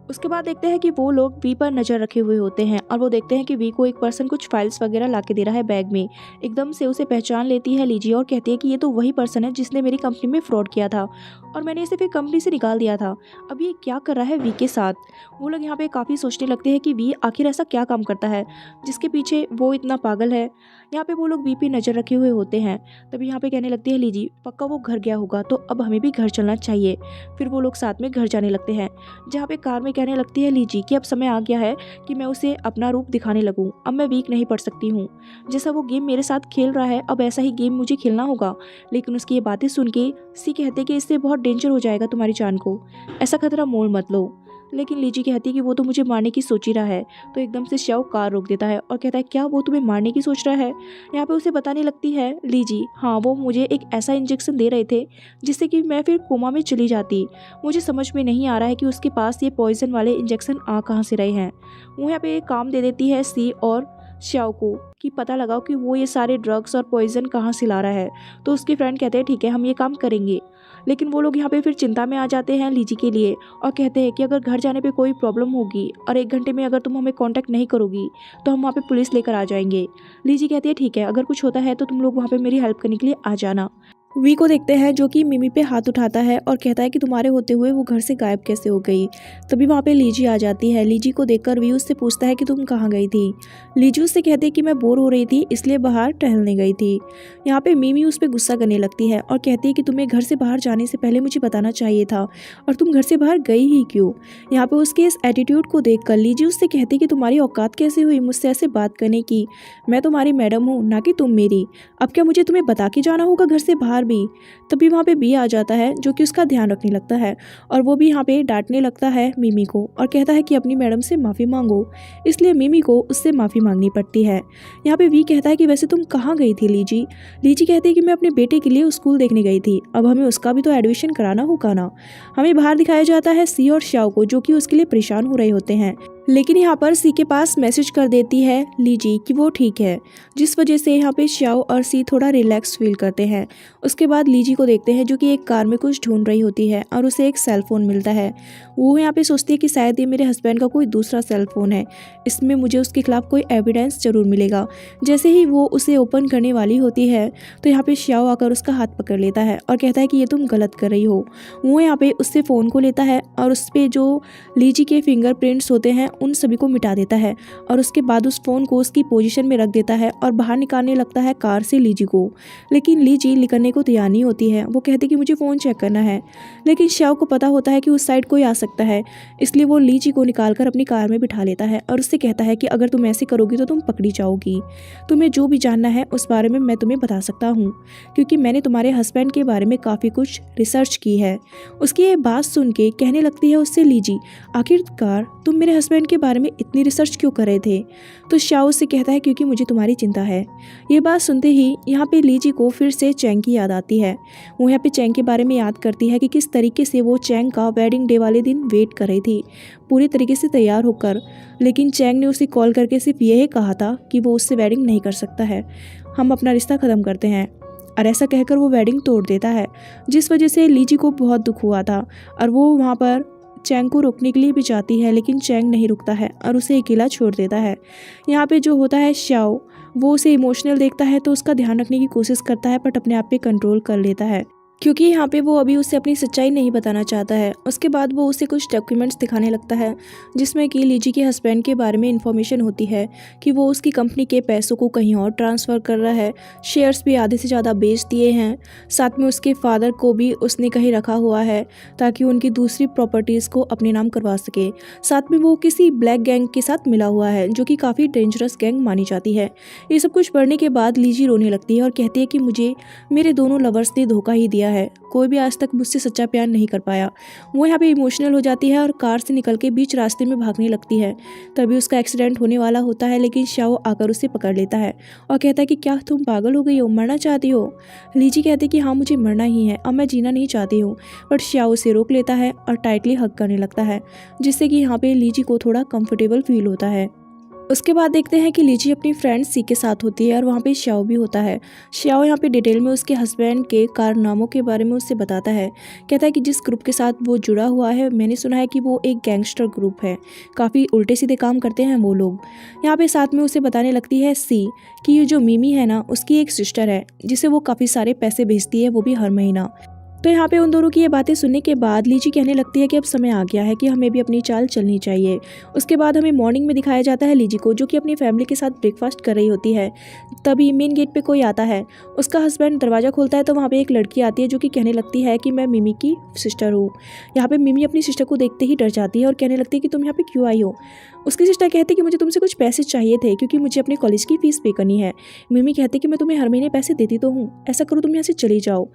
उसके बाद देखते हैं कि वो लोग वी पर नज़र रखे हुए होते हैं और वो देखते हैं कि वी को एक पर्सन कुछ फाइल्स वगैरह ला के दे रहा है बैग में। एकदम से उसे पहचान लेती है लीजी और कहती है कि ये तो वही पर्सन है जिसने मेरी कंपनी में फ्रॉड किया था और मैंने इसे फिर कंपनी से निकाल दिया था। अब ये क्या कर रहा है वी के साथ। वो लोग यहाँ पे काफ़ी सोचने लगते हैं कि वी आखिर ऐसा क्या काम करता है जिसके पीछे वो इतना पागल है। यहाँ पे वो लोग वी पे नज़र रखे हुए होते हैं। तभी यहाँ पे कहने लगती है लीजी पक्का वो घर गया होगा, तो अब हमें भी घर चलना चाहिए। फिर वो लोग साथ में घर जाने लगते हैं, जहाँ पे कार में कहने लगती है लीजी कि अब समय आ गया है कि मैं उसे अपना रूप दिखाने लगूं। अब मैं वीक नहीं पड़ सकती हूँ। जैसा वो गेम मेरे साथ खेल रहा है अब ऐसा ही गेम मुझे खेलना होगा। लेकिन उसकी ये बातें सुन के सी कहते कि इससे बहुत डेंजर हो जाएगा तुम्हारी जान को, ऐसा खतरा मोल मत लो। लेकिन लीजी कहती है कि वो तो मुझे मारने की सोच ही रहा है। तो एकदम से शव कार रोक देता है और कहता है क्या वो तुम्हें मारने की सोच रहा है। यहाँ पे उसे बताने लगती है लीजी हाँ वो मुझे एक ऐसा इंजेक्शन दे रहे थे जिससे कि मैं फिर कोमा में चली जाती। मुझे समझ में नहीं आ रहा है कि उसके पास ये पॉइजन वाले इंजेक्शन आ कहाँ से रहे हैं। वो यहाँ पे काम दे देती है सी और श्याओ को कि पता लगाओ कि वो ये सारे ड्रग्स और पॉइजन कहाँ से ला रहा है। तो उसके फ्रेंड कहते हैं ठीक है हम ये काम करेंगे। लेकिन वो लोग यहाँ पे फिर चिंता में आ जाते हैं लीजी के लिए और कहते हैं कि अगर घर जाने पे कोई प्रॉब्लम होगी और 1 घंटे में अगर तुम हमें कांटेक्ट नहीं करोगी तो हम वहाँ पे पुलिस लेकर आ जाएंगे। लीजी कहती है ठीक है अगर कुछ होता है तो तुम लोग वहाँ पे मेरी हेल्प करने के लिए आ जाना। वी को देखते हैं जो कि मिमी पे हाथ उठाता है और कहता है कि तुम्हारे होते हुए वो घर से गायब कैसे हो गई। तभी वहाँ पे लीजी आ जाती है। लीजी को देखकर वी उससे पूछता है कि तुम कहाँ गई थी। लीजी उससे कहती है कि मैं बोर हो रही थी इसलिए बाहर टहलने गई थी। यहाँ पे मिमी उस पर गुस्सा करने लगती है और कहती है कि तुम्हें घर से बाहर जाने से पहले मुझे बताना चाहिए था और तुम घर से बाहर गई ही क्यों। यहाँ पे उसके इस एटीट्यूड को देख कर लीजी उससे कहती है कि तुम्हारी औकात कैसे हुई मुझसे ऐसे बात करने की। मैं तुम्हारी मैडम हूँ ना कि तुम मेरी। अब क्या मुझे तुम्हें बता के जाना होगा घर से बाहर भी। तभी वहाँ पे बी आ जाता है जो कि उसका ध्यान रखने लगता है और वो भी यहाँ पे डांटने लगता है मिमी को और कहता है कि अपनी मैडम से माफ़ी मांगो। इसलिए मिमी को उससे माफ़ी मांगनी पड़ती है। यहाँ पे वी कहता है कि वैसे तुम कहाँ गई थी लीजी। लीजी कहती है कि मैं अपने बेटे के लिए स्कूल देखने गई थी, अब हमें उसका भी तो एडमिशन कराना होगा ना। हमें बाहर दिखाया जाता है सी और श्याओ को जो कि उसके लिए परेशान हो रहे होते हैं। लेकिन यहाँ पर सी के पास मैसेज कर देती है लीजी कि वो ठीक है, जिस वजह से यहाँ पे श्याओ और सी थोड़ा रिलैक्स फील करते हैं। उसके बाद लीजी को देखते हैं जो कि एक कार में कुछ ढूंढ रही होती है और उसे एक सेल फोन मिलता है। वो यहाँ पे सोचती है कि शायद ये मेरे हस्बैंड का कोई दूसरा सेल फोन है, इसमें मुझे उसके खिलाफ कोई एविडेंस जरूर मिलेगा। जैसे ही वो उसे ओपन करने वाली होती है तो यहाँ पे श्याओ आकर उसका हाथ पकड़ लेता है और कहता है कि ये तुम गलत कर रही हो। वो यहाँ पे उससे फ़ोन को लेता है और उस पर जो लीजी के फिंगरप्रिंट्स होते हैं उन सभी को मिटा देता है और उसके बाद उस फ़ोन को उसकी पोजीशन में रख देता है और बाहर निकालने लगता है कार से लीजी को। लेकिन लीजी निकलने को तैयार नहीं होती है। वो कहती कि मुझे फ़ोन चेक करना है। लेकिन श्याओ को पता होता है कि उस साइड कोई आ सकता है, इसलिए वो लीजी को निकालकर अपनी कार में बिठा लेता है और उससे कहता है कि अगर तुम ऐसे करोगी तो तुम पकड़ी जाओगी। तुम्हें जो भी जानना है उस बारे में मैं तुम्हें बता सकता हूँ क्योंकि मैंने तुम्हारे हस्बैंड के बारे में काफ़ी कुछ रिसर्च की है। उसकी ये बात सुन के कहने लगती है उससे लीजी आखिरकार तुम मेरे हस्बैंड के बारे में इतनी रिसर्च क्यों कर रहे थे। तो श्याओ से कहता है क्योंकि मुझे तुम्हारी चिंता है। ये बात सुनते ही यहाँ पे लीजी को फिर से चैंग की याद आती है। वो यहाँ पे चैंग के बारे में याद करती है कि किस तरीके से वो चैंग का वेडिंग डे वाले दिन वेट कर रही थी पूरी तरीके से तैयार होकर। लेकिन चैंग ने उसे कॉल करके सिर्फ यही कहा था कि वो उससे वेडिंग नहीं कर सकता है, हम अपना रिश्ता ख़त्म करते हैं। और ऐसा कहकर वो वेडिंग तोड़ देता है, जिस वजह से लीजी को बहुत दुख हुआ था और वो वहाँ पर चैंग को रोकने के लिए भी जाती है। लेकिन चैंग नहीं रुकता है और उसे अकेला छोड़ देता है। यहाँ पे जो होता है श्याओ वो उसे इमोशनल देखता है तो उसका ध्यान रखने की कोशिश करता है बट अपने आप पे कंट्रोल कर लेता है क्योंकि यहाँ पे वो अभी उसे अपनी सच्चाई नहीं बताना चाहता है। उसके बाद वो उसे कुछ डॉक्यूमेंट्स दिखाने लगता है जिसमें कि लीजी के हस्बैंड के बारे में इन्फॉर्मेशन होती है कि वो उसकी कंपनी के पैसों को कहीं और ट्रांसफ़र कर रहा है, शेयर्स भी आधे से ज़्यादा बेच दिए हैं। साथ में उसके फादर को भी उसने कहीं रखा हुआ है ताकि उनकी दूसरी प्रॉपर्टीज़ को अपने नाम करवा सके। साथ में वो किसी ब्लैक गैंग के साथ मिला हुआ है जो कि काफ़ी डेंजरस गैंग मानी जाती है। ये सब कुछ पढ़ने के बाद लीजी रोने लगती है और कहती है कि मुझे मेरे दोनों लवर्स ने धोखा ही दिया है, कोई भी आज तक मुझसे सच्चा प्यार नहीं कर पाया। वो यहाँ पे इमोशनल हो जाती है और कार से निकल के बीच रास्ते में भागने लगती है। तभी उसका एक्सीडेंट होने वाला होता है लेकिन श्याओ आकर उसे पकड़ लेता है और कहता है कि क्या तुम पागल हो गई हो, मरना चाहती हो। लीजी कहती है कि हाँ मुझे मरना ही है, अब मैं जीना नहीं चाहती हूँ। बट श्याओ उसे रोक लेता है और टाइटली हग करने लगता है जिससे कि यहाँ पे लीजी को थोड़ा कंफर्टेबल फील होता है। उसके बाद देखते हैं कि लीची अपनी फ्रेंड सी के साथ होती है और वहाँ पे श्याओ भी होता है। श्याओ यहाँ पे डिटेल में उसके हस्बैंड के कारनामों के बारे में उससे बताता है। कहता है कि जिस ग्रुप के साथ वो जुड़ा हुआ है, मैंने सुना है कि वो एक गैंगस्टर ग्रुप है, काफ़ी उल्टे सीधे काम करते हैं वो लोग। यहाँ पे साथ में उसे बताने लगती है सी कि ये जो मिमी है ना, उसकी एक सिस्टर है जिसे वो काफ़ी सारे पैसे भेजती है, वो भी हर महीना। तो यहाँ पे उन दोनों की ये बातें सुनने के बाद लीची कहने लगती है कि अब समय आ गया है कि हमें भी अपनी चाल चलनी चाहिए। उसके बाद हमें मॉर्निंग में दिखाया जाता है लीची को, जो कि अपनी फैमिली के साथ ब्रेकफास्ट कर रही होती है। तभी मेन गेट पे कोई आता है। उसका हस्बैंड दरवाज़ा खोलता है तो वहाँ पे एक लड़की आती है जो कि कहने लगती है कि मैं मिमी की सिस्टर हूँ। यहाँ पे मिमी अपनी सिस्टर को देखते ही डर जाती है और कहने लगती है कि तुम यहाँ पे क्यों आई हो। उसकी सिस्टर कहती है कि मुझे तुमसे कुछ पैसे चाहिए थे क्योंकि मुझे अपने कॉलेज की फीस पे करनी है। मिमी कहती है कि मैं तुम्हें हर महीने पैसे देती तो हूँ, ऐसा करो तुम यहाँ से चली जाओ।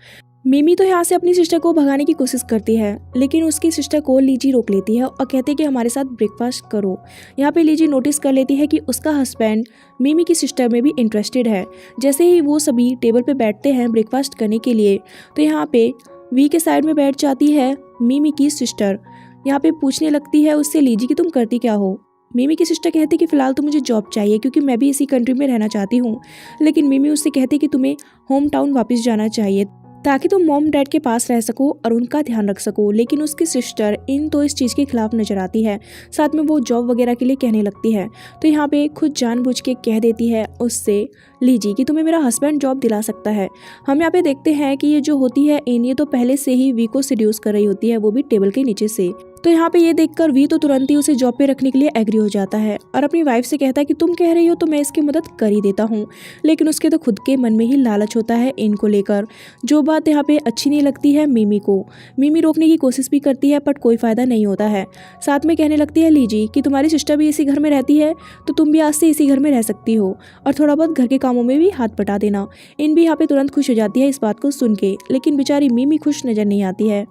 मिमी तो यहाँ से अपनी सिस्टर को भगाने की कोशिश करती है, लेकिन उसकी सिस्टर को लीजी रोक लेती है और कहती है कि हमारे साथ ब्रेकफास्ट करो। यहाँ पे लीजी नोटिस कर लेती है कि उसका हस्बैंड मिमी की सिस्टर में भी इंटरेस्टेड है। जैसे ही वो सभी टेबल पे बैठते हैं ब्रेकफास्ट करने के लिए, तो यहाँ पे वी के साइड में बैठ जाती है मिमी की सिस्टर। यहाँ पे पूछने लगती है उससे लीजी कि तुम करती क्या हो। मिमी की सिस्टर कहती है कि फ़िलहाल तो मुझे जॉब चाहिए क्योंकि मैं भी इसी कंट्री में रहना चाहती हूँ। लेकिन मिमी उससे कहती है कि तुम्हें होम टाउन वापस जाना चाहिए ताकि तुम मॉम डैड के पास रह सको और उनका ध्यान रख सको। लेकिन उसकी सिस्टर इस चीज़ के खिलाफ नजर आती है। साथ में वो जॉब वगैरह के लिए कहने लगती है। तो यहाँ पे खुद जानबूझ के कह देती है उससे लीजी कि तुम्हें मेरा हस्बैंड जॉब दिला सकता है। हम यहाँ पे देखते हैं कि ये जो होती है ये तो पहले से ही वी को सिड्यूस कर रही होती है, वो भी टेबल के नीचे से। तो यहाँ पे ये देखकर वी तो तुरंत ही उसे जॉब पे रखने के लिए एग्री हो जाता है और अपनी वाइफ से कहता है कि तुम कह रही हो तो मैं इसकी मदद कर ही देता हूँ। लेकिन उसके तो खुद के मन में ही लालच होता है इनको लेकर, जो बात यहाँ पे अच्छी नहीं लगती है मिमी को। मिमी रोकने की कोशिश भी करती है बट कोई फायदा नहीं होता है। साथ में कहने लगती है लीजी कि तुम्हारी सिस्टर भी इसी घर में रहती है तो तुम भी आज से इसी घर में रह सकती हो और थोड़ा बहुत घर के कामों में भी हाथ बटा देना। इन भी यहाँ पे तुरंत खुश हो जाती है इस बात को सुन के, लेकिन बेचारी मिमी खुश नजर नहीं आती है।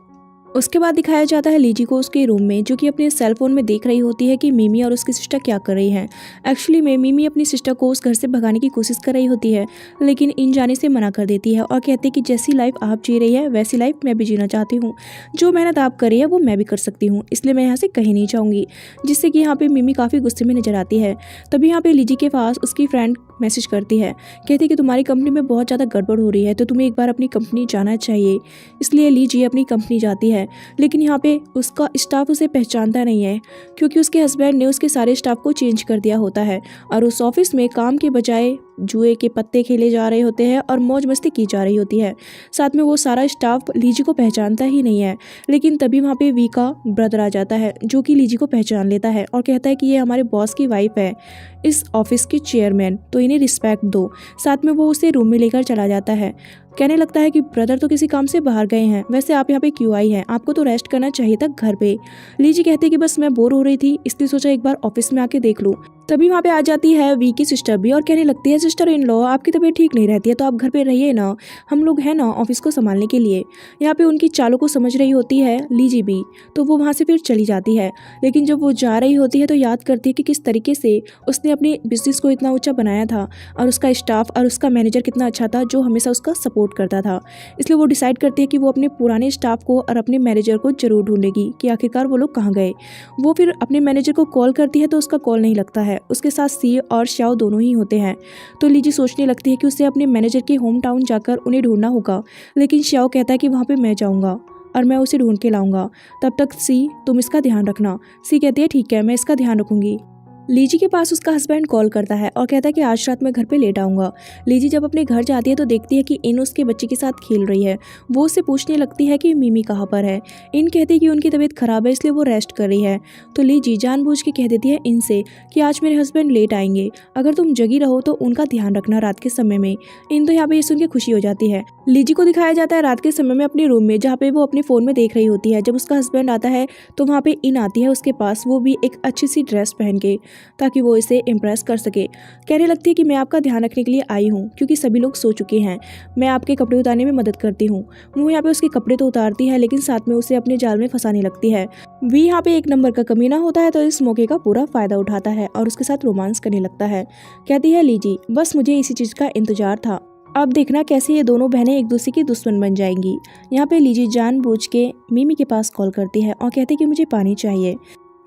उसके बाद दिखाया जाता है लीजी को उसके रूम में, जो कि अपने सेल फोन में देख रही होती है कि मिमी और उसकी सिस्टर क्या कर रही हैं। एक्चुअली में मिमी अपनी सिस्टर को उस घर से भगाने की कोशिश कर रही होती है, लेकिन इन जाने से मना कर देती है और कहती है कि जैसी लाइफ आप जी रही है वैसी लाइफ मैं भी जीना चाहती हूँ। जो मेहनत आप कर रही है वो मैं भी कर सकती हूँ, इसलिए मैं यहाँ से कहीं नहीं जाऊँगी। जिससे कि यहाँ पे मिमी काफ़ी गुस्से में नजर आती है। तभी यहाँ पे लीजी के पास उसकी फ्रेंड मैसेज करती है, कहती है कि तुम्हारी कंपनी में बहुत ज़्यादा गड़बड़ हो रही है तो तुम्हें एक बार अपनी कंपनी जाना चाहिए। इसलिए लीजी अपनी कंपनी जाती है, लेकिन यहाँ पे उसका स्टाफ उसे पहचानता नहीं है क्योंकि उसके हस्बैंड ने उसके सारे स्टाफ को चेंज कर दिया होता है और उस ऑफिस में काम के बजाय जुए के पत्ते खेले जा रहे होते हैं और मौज मस्ती की जा रही होती है। साथ में वो सारा स्टाफ लीजी को पहचानता ही नहीं है। लेकिन तभी वहाँ पे वी का ब्रदर आ जाता है जो कि लीजी को पहचान लेता है और कहता है कि ये हमारे बॉस की वाइफ है, इस ऑफिस के चेयरमैन, तो इन्हें रिस्पेक्ट दो। साथ में वो उसे रूम में लेकर चला जाता है। कहने लगता है कि ब्रदर तो किसी काम से बाहर गए हैं, वैसे आप यहाँ पे क्यों आई हैं, आपको तो रेस्ट करना चाहिए था घर पे। लीजी कहती है कि बस मैं बोर हो रही थी इसलिए सोचा एक बार ऑफिस में आके देख लूँ। तभी वहाँ पे आ जाती है वी की सिस्टर भी और कहने लगती है सिस्टर इन लॉ आपकी तबीयत ठीक नहीं रहती है तो आप घर पे रहिए ना, हम लोग हैं ना ऑफिस को संभालने के लिए। यहाँ पे उनकी चालों को समझ रही होती है लीजी भी, तो वो वहाँ से फिर चली जाती है। लेकिन जब वो जा रही होती है तो याद करती है कि किस तरीके से उसने अपने बिजनेस को इतना ऊंचा बनाया था और उसका स्टाफ और उसका मैनेजर कितना अच्छा था जो हमेशा उसका सपोर्ट करता था। इसलिए वो डिसाइड करती है कि वो अपने पुराने स्टाफ को और अपने मैनेजर को जरूर ढूंढेगी कि आखिरकार वो लोग कहाँ गए। वो फिर अपने मैनेजर को कॉल करती है तो उसका कॉल नहीं लगता है। उसके साथ सी और श्याओ दोनों ही होते हैं। तो लीजी सोचने लगती है कि उसे अपने मैनेजर के होम टाउन जाकर उन्हें ढूंढना होगा, लेकिन श्याओ कहता है कि वहाँ पे मैं जाऊँगा और मैं उसे ढूंढ के लाऊंगा, तब तक सी तुम इसका ध्यान रखना। सी कहती है ठीक है मैं इसका ध्यान रखूंगी। लीजी के पास उसका हस्बैंड कॉल करता है और कहता है कि आज रात मैं घर पे लेट आऊँगा। लीजी जब अपने घर जाती है तो देखती है कि इन उसके बच्चे के साथ खेल रही है। वो उससे पूछने लगती है कि मिमी कहाँ पर है। इन कहती है कि उनकी तबीयत खराब है इसलिए वो रेस्ट कर रही है। तो लीजी जानबूझ के कह देती है इनसे कि आज मेरे हस्बैंड लेट आएंगे, अगर तुम जगी रहो तो उनका ध्यान रखना रात के समय में। इन तो यहाँ पे ये सुन के खुशी हो जाती है। लीजी को दिखाया जाता है रात के समय में अपने रूम में, जहाँ पे वो अपने फ़ोन में देख रही होती है। जब उसका हस्बैंड आता है तो वहाँ पे इन आती है उसके पास, वो भी एक अच्छी सी ड्रेस पहन के, ताकि वो इसे इम्प्रेस कर सके। कहने लगती है कि मैं आपका ध्यान रखने के लिए आई हूँ क्योंकि सभी लोग सो चुके हैं, मैं आपके कपड़े उतारने में मदद करती हूँ। वो यहाँ पे उसके कपड़े तो उतारती है लेकिन साथ में उसे अपने जाल में फंसाने लगती है। वी यहाँ पे एक नंबर का कमीना होता है तो इस मौके का पूरा फायदा उठाता है और उसके साथ रोमांस करने लगता है। कहती है लीजी बस मुझे इसी चीज़ का इंतजार था, अब देखना कैसे ये दोनों बहनें एक दूसरे की दुश्मन बन जाएंगी। यहाँ पे लीजी जानबूझ के मिमी के पास कॉल करती है और कहती है कि मुझे पानी चाहिए।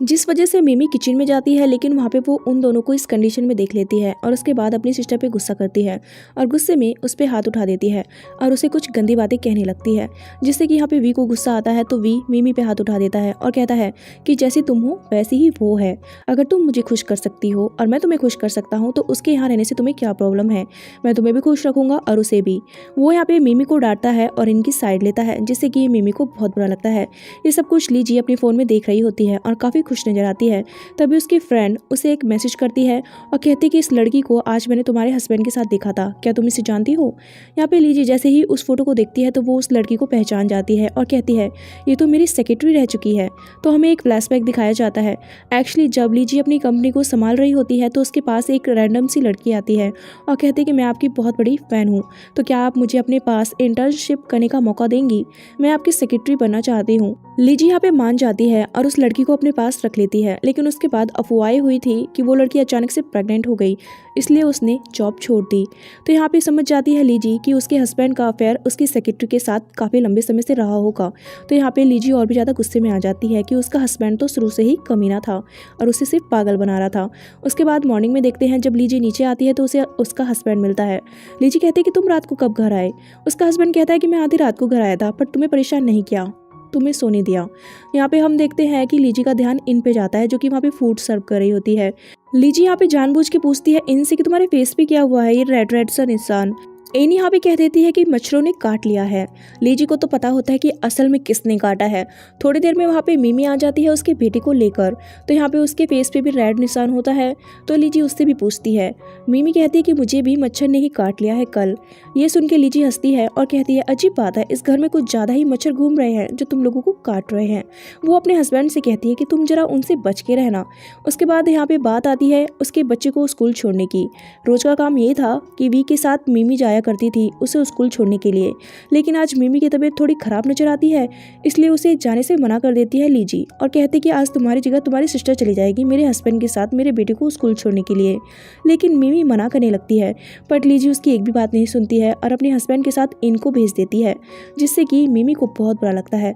जिस वजह से मिमी किचन में जाती है, लेकिन वहाँ पे वो उन दोनों को इस कंडीशन में देख लेती है और उसके बाद अपनी सिस्टर पे गुस्सा करती है और गुस्से में उस पर हाथ उठा देती है और उसे कुछ गंदी बातें कहने लगती है, जिससे कि यहाँ पे वी को गुस्सा आता है। तो वी मिमी पे हाथ उठा देता है और कहता है कि जैसी तुम हो वैसी ही वो है, अगर तुम मुझे खुश कर सकती हो और मैं तुम्हें खुश कर सकता हूँ तो उसके यहाँ रहने से तुम्हें क्या प्रॉब्लम है, मैं तुम्हें भी खुश रखूंगा और उसे भी। वो यहाँ पे मिमी को डांटता है और इनकी साइड लेता है, जिससे कि मिमी को बहुत बुरा लगता है। ये सब कुछ लीजी अपने फ़ोन में देख रही होती है और काफ़ी खुश नजर आती है। तभी उसकी फ्रेंड उसे एक मैसेज करती है और कहती है कि इस लड़की को आज मैंने तुम्हारे हस्बैंड के साथ देखा था, क्या तुम इसे जानती हो। यहाँ पे लीजी जैसे ही उस फोटो को देखती है तो वो उस लड़की को पहचान जाती है और कहती है ये तो मेरी सेक्रेटरी रह चुकी है। तो हमें एक फ्लैशबैक दिखाया जाता है। एक्चुअली जब लीजी अपनी कंपनी को संभाल रही होती है तो उसके पास एक रैंडम सी लड़की आती है और कहती है कि मैं आपकी बहुत बड़ी फ़ैन हूँ, तो क्या आप मुझे अपने पास इंटर्नशिप करने का मौका देंगी, मैं आपकी सेक्रेटरी बनना चाहती हूँ। लीजी यहाँ पे मान जाती है और उस लड़की को अपने पास रख लेती है, लेकिन उसके बाद अफवाहें हुई थी कि वो लड़की अचानक से प्रेग्नेंट हो गई, इसलिए उसने जॉब छोड़ दी। तो यहाँ पे समझ जाती है लीजी कि उसके हस्बैंड का अफेयर उसकी सेक्रेटरी के साथ काफ़ी लंबे समय से रहा होगा। तो यहाँ पे लीजी और भी ज़्यादा गुस्से में आ जाती है कि उसका हस्बैंड तो शुरू से ही कमीना था और उसे सिर्फ पागल बना रहा था। उसके बाद मॉर्निंग में देखते हैं जब लीजी नीचे आती है तो उसे उसका हस्बैंड मिलता है। लीजी कहती है कि तुम रात को कब घर आए। उसका हस्बैंड कहता है कि मैं आधी रात को घर आया था, पर तुम्हें परेशान नहीं किया, तुम्हें सोने दिया। यहाँ पे हम देखते हैं कि लीजी का ध्यान इन पे जाता है जो कि वहाँ पे फूड सर्व कर रही होती है। लीजी यहाँ पे जानबूझ के पूछती है इनसे कि तुम्हारे फेस पे क्या हुआ है, ये रेड रेड सा निशान। इन यहाँ पे कह देती है कि मच्छरों ने काट लिया है। लीजी को तो पता होता है कि असल में किसने काटा है। थोड़ी देर में वहाँ पे मिमी आ जाती है उसके बेटे को लेकर, तो यहाँ पे उसके फेस पे भी रेड निशान होता है। तो लीजी उससे भी पूछती है। मिमी कहती है कि मुझे भी मच्छर ने ही काट लिया है कल। ये सुन के लीजी हंसती है और कहती है अजीब बात है, इस घर में कुछ ज़्यादा ही मच्छर घूम रहे हैं जो तुम लोगों को काट रहे हैं। वो अपने हस्बैंड से कहती है कि तुम जरा उनसे बच के रहना। उसके बाद यहाँ पे बात आती है उसके बच्चे को स्कूल छोड़ने की। रोज का काम ये था कि वी के साथ मिमी जाया करती थी उसे स्कूल छोड़ने के लिए, लेकिन आज मिमी की तबीयत थोड़ी खराब नजर आती है, इसलिए उसे जाने से मना कर देती है लीजी और कहती कि आज तुम्हारी जगह तुम्हारी सिस्टर चली जाएगी मेरे हस्बैंड के साथ मेरे बेटे को स्कूल छोड़ने के लिए। लेकिन मिमी मना करने लगती है, बट लीजी उसकी एक भी बात नहीं सुनती है और अपने हस्बैंड के साथ इनको भेज देती है, जिससे कि मिमी को बहुत बुरा लगता है।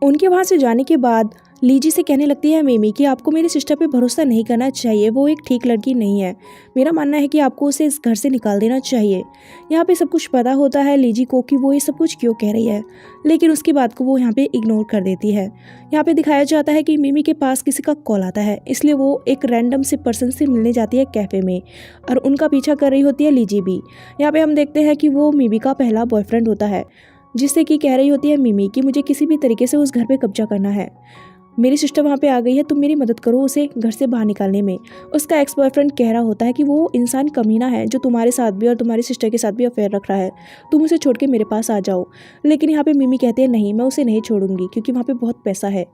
उनके वहाँ से जाने के बाद लीजी से कहने लगती है मिमी कि आपको मेरी सिस्टर पे भरोसा नहीं करना चाहिए, वो एक ठीक लड़की नहीं है। मेरा मानना है कि आपको उसे इस घर से निकाल देना चाहिए। यहाँ पे सब कुछ पता होता है लीजी को कि वो ये सब कुछ क्यों कह रही है, लेकिन उसकी बात को वो यहाँ पे इग्नोर कर देती है। यहाँ पे दिखाया जाता है कि मिमी के पास किसी का कॉल आता है, इसलिए वो एक रैंडम से पर्सन से मिलने जाती है कैफ़े में और उनका पीछा कर रही होती है लीजी भी। यहाँ पे हम देखते हैं कि वो मिमी का पहला बॉयफ्रेंड होता है, जिससे कि कह रही होती है मिमी कि मुझे किसी भी तरीके से उस घर पे कब्जा करना है। मेरी सिस्टर वहाँ पे आ गई है, तुम मेरी मदद करो उसे घर से बाहर निकालने में। उसका एक्स बॉयफ्रेंड कह रहा होता है कि वो इंसान कमीना है जो तुम्हारे साथ भी और तुम्हारी सिस्टर के साथ भी अफेयर रख रहा है, तुम उसे छोड़ के मेरे पास आ जाओ। लेकिन यहाँ पे मिमी कहते हैं नहीं, मैं उसे नहीं छोड़ूंगी क्योंकि वहाँ पे बहुत पैसा है।